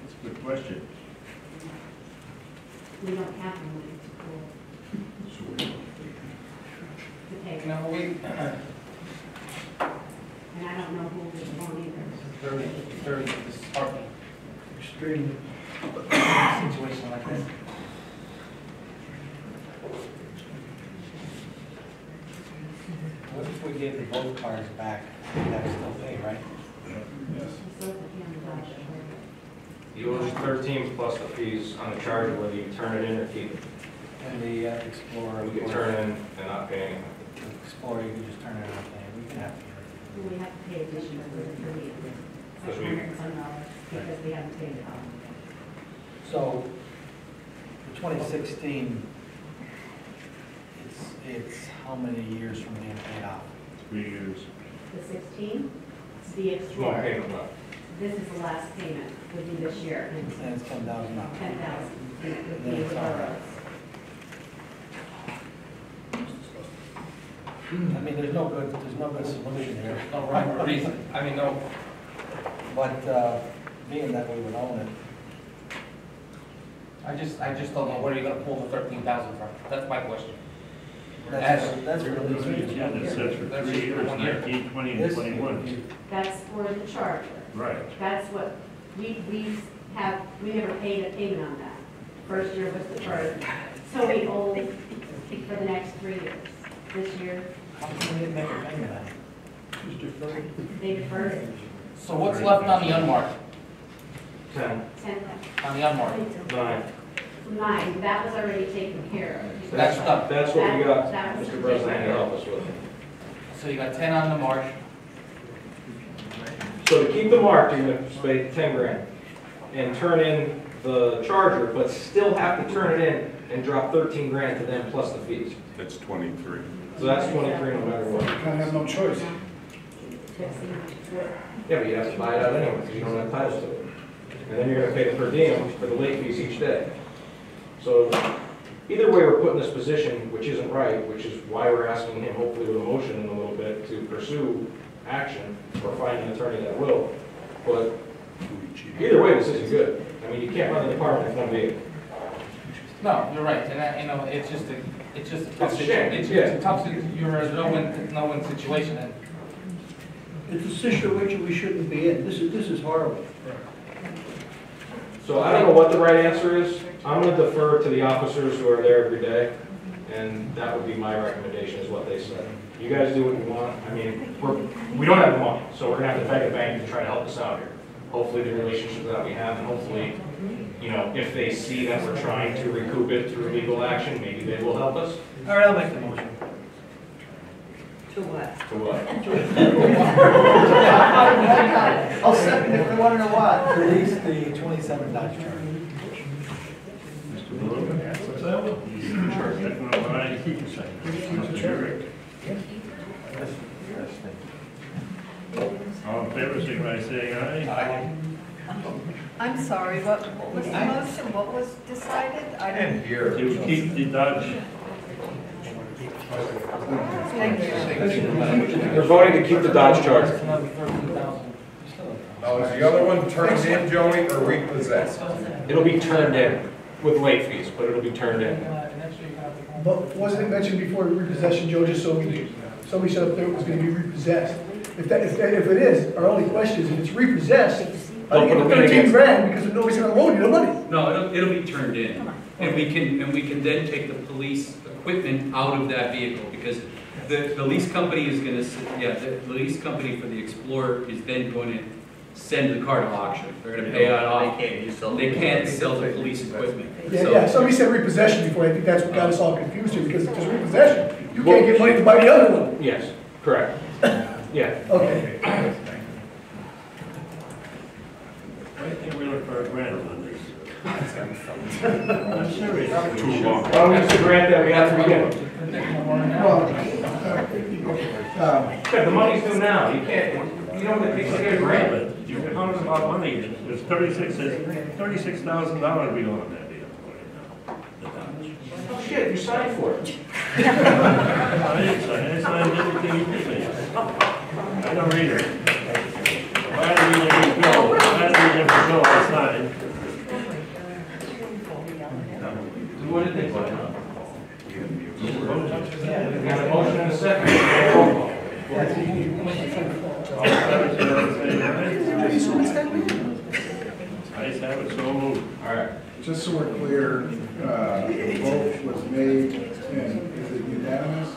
That's a good question. We don't have the money to pay. No, we, And I don't know who was on either. very disheartening Extremely. situation like this. What if we gave the both cars back? We'd have to still pay, right? Yes. You owe 13 plus the fees on the charger, whether you turn it in or keep it. And the Explorer. You can turn it in and not pay anything. Explorer, you can just turn it on, and we can have to. We have to pay additional for the vehicle. Because we- Because we haven't paid it all. So, the 2016, it's how many years from being paid off? 3 years. The 16, the One Explorer. payment left. This is the last payment, would be this year. And it's $10,000. 10,000. Then it's all right. I mean, there's no good solution here. No rhyme or reason. I mean, no, But being that we would own it, I just don't know where you're gonna pull the 13,000 from. That's my question. that's really easy. Yeah, that says for 3 years, 19, 20, and 21. That's for the charger. Right. That's what, we never paid a payment on that. First year was the charger. So we owe for the next 3 years. This year, they deferred it. So what's left on the unmarked? 10. 10, On the unmarked? 9. 9, that was already taken care of. So that's done. That's what we got, That was Mr. President, to help us with. So you got 10 on the marsh. So to keep the mark, you're gonna pay 10 grand and turn in the charger, but still have to turn it in and drop 13 grand to them plus the fees. That's 23. So that's 23 no matter what. Kind of have no choice. Yeah, but you have to buy it out anyway, because you don't have title to it. And then you're gonna pay the per diem for the late fees each day. So either way, we're put in this position, which isn't right, which is why we're asking him, hopefully with a motion in a little bit, to pursue action or find an attorney that will. But either way, this isn't good. I mean, you can't run the department with one vehicle. No, you're right, and that, it's just a tough It's a situation. shame, It's yeah. a tough, you're a no-win situation, and It's a situation we shouldn't be in. This is horrible. So I don't know what the right answer is. I'm gonna defer to the officers who are there every day, and that would be my recommendation, is what they said. You guys do what you want. I mean, we don't have the money, so we're gonna have to beg a bank to try to help us out here. Hopefully the relationship that we have, and hopefully, you know, if they see that we're trying to recoup it through legal action, maybe they will help us. All right, I'll make the motion. To what? To what? I'll second it, I want to know why. Release the 27 Dodge Charger. Mr. Borough? What's that? Sure. Second by Mr. Jurick. All in favor, signify by saying aye. Aye. I'm sorry, what was the motion? What was decided? I didn't Here. To keep the Dodge. Thank you. They're voting to keep the Dodge Charger. it's another 13,000. Now, is the other one turned in, Joey, or repossessed? It'll be turned in with late fees, but it'll be turned in. But wasn't it mentioned before repossession, Joe, just so somebody said up there it was gonna be repossessed? If it is, our only question is if it's repossessed, I think it's 13 grand because nobody's gonna loan you the money. No, it'll be turned in, and we can then take the police equipment out of that vehicle, because the lease company is gonna, the lease company for the Explorer is then going to send the car to auction. They're gonna pay out off. They can't sell the police equipment. Yeah, somebody said repossession before, I think that's what got us all confused here, because if it's repossession, you can't get money to buy the other one. Yes, correct. Yeah. Okay. I think we're looking for a grant on this. I'm serious. Too long. Well, it's a grant that we have to begin with. Yeah, the money's due now. You can't, you know, it takes to get a grant. You're talking about money, there's $36,000 we owe on that deal. Oh, shit, you signed for it. I signed everything you did me. I don't read it. If I had to read every bill I signed. What did they put? We got a motion and a second. Roll call. Ayes have it, so moved. All right. Just so we're clear, the vote was made, and is it unanimous?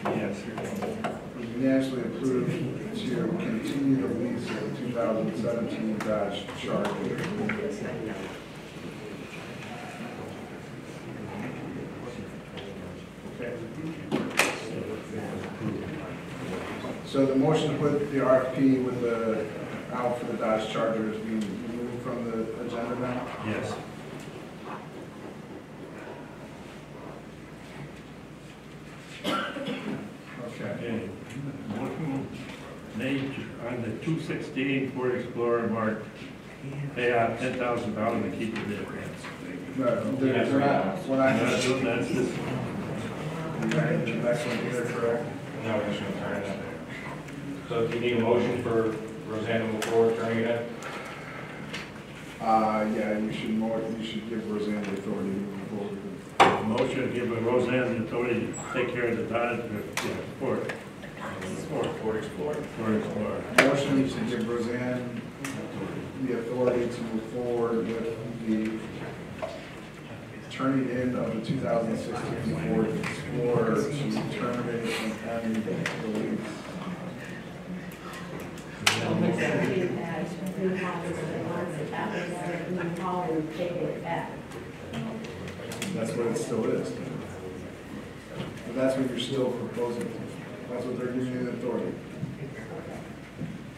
Yes. It was unanimously approved to continue the lease of the 2017 Dodge Charger. So the motion to put the RFP with the, out for the Dodge Charger is being removed from the agenda now? Yes. Okay. Motion made on the 216 Ford Explorer marked, pay out $10,000 to keep the vehicle. No, they're not, we're not. Not doing that, it's just. The next one either, correct? No, we're just going to turn it in. So do you need a motion for Roseanne to move forward, turning it in? Yeah, you should give Roseanne the authority to move forward. Motion to give Roseanne the authority to take care of the Dodge Ford. Ford Explorer. Ford Explorer. Motion to give Roseanne the authority to move forward with the turning in of the 2016 Ford Explorer to terminate and end the lease. That's what it still is. And that's what you're still proposing. That's what they're giving you the authority.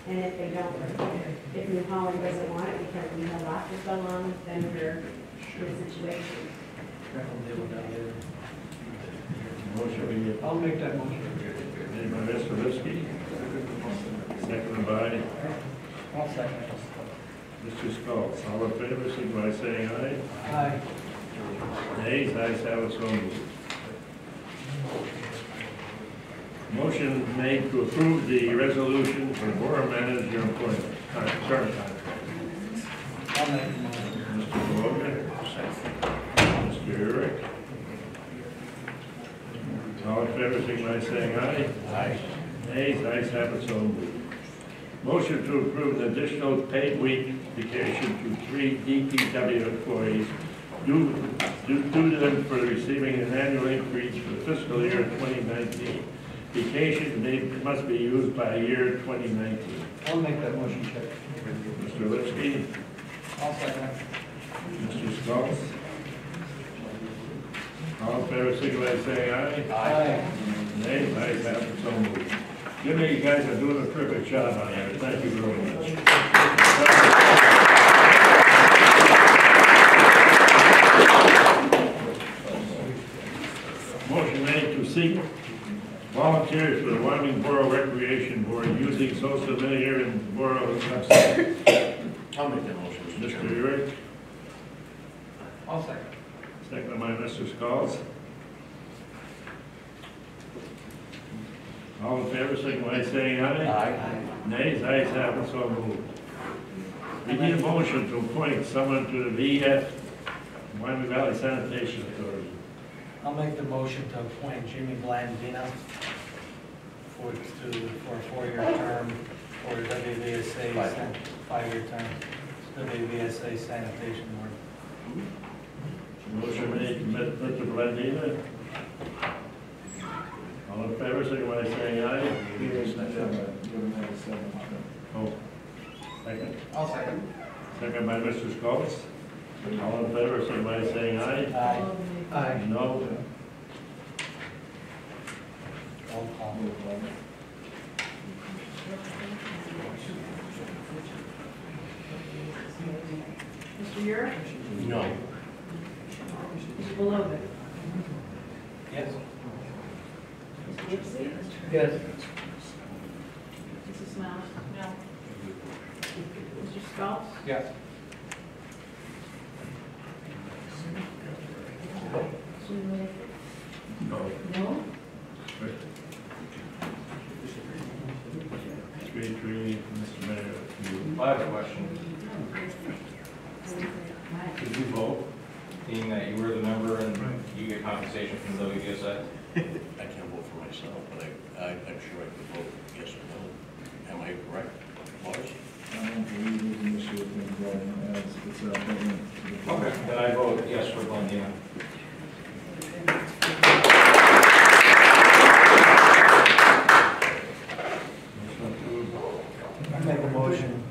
And if they don't, if New Holland doesn't want it because we have lots of going on, then we're in a situation. Motion be made. I'll make that motion. Made by Mr. Lipsky. Seconded by I'll second. Mr. Schultz. All in favor, signify by saying aye. Aye. Nays, ayes have it, so moved. Motion made to approve the resolution for Borough manager employment, current contract. I'll make the motion. Mr. Logan. Mr. Urick. All in favor, signify by saying aye. Aye. Nays, ayes have it, so moved. Motion to approve an additional paid week vacation to 3 DPW employees due to them for receiving an annual increase for the fiscal year 2019. Vacation must be used by year 2019. I'll make that motion, Chair. Mr. Lipsky. I'll second. Mr. Schultz. All in favor, signify by saying aye. Aye. Nays, ayes have it, so moved. Jimmy, you guys are doing a terrific job on here. Thank you very much. Motion made to seek volunteers for the Wyoming Borough Recreation Board using social media and Borough website. I'll make that motion, Mr. Urick, I'll second. second by Mr. Schultz. All in favor, signify by saying aye. Aye. Nays, ayes have it, so moved. We need a motion to appoint someone to the VF, Wyoming Valley Sanitation Authority. I'll make the motion to appoint Jimmy Blandina for a 4-year term for the WVSA, 5-year term, WVSA Sanitation Board. Motion made, Mr. Blandina. All in favor, signify by saying aye. Oh, second. I'll second. Second by Mr. Schultz. All in favor, signify by saying aye. Aye. Aye. No. Roll call. Mr. Urick? No. Mr. Beloved? Yes. Mr. Lipsy? Yes. Mrs. Smiles? No. Mr. Schultz? Yes. No. No? 3-3, Mr. Mayor. I have a question. Did you vote? Being that you were the member and you get compensation from WVSA? I can't vote for myself, but I'm sure I could vote yes or no. Am I correct, Lars? I don't believe there's an issue with him voting as it's a appointment. Okay, then I vote yes for Blandina. I make a motion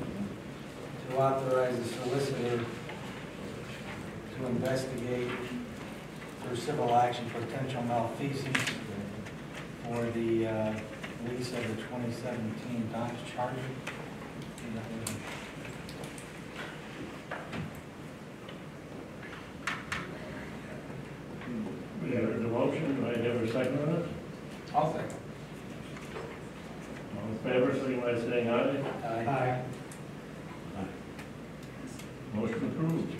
to authorize the solicitor to investigate for civil action potential malfeasance for the lease of the 2017 Dodge Charger. We have the motion, do I have a second on it? I'll second. All in favor, signify by saying aye. Aye. Motion approved.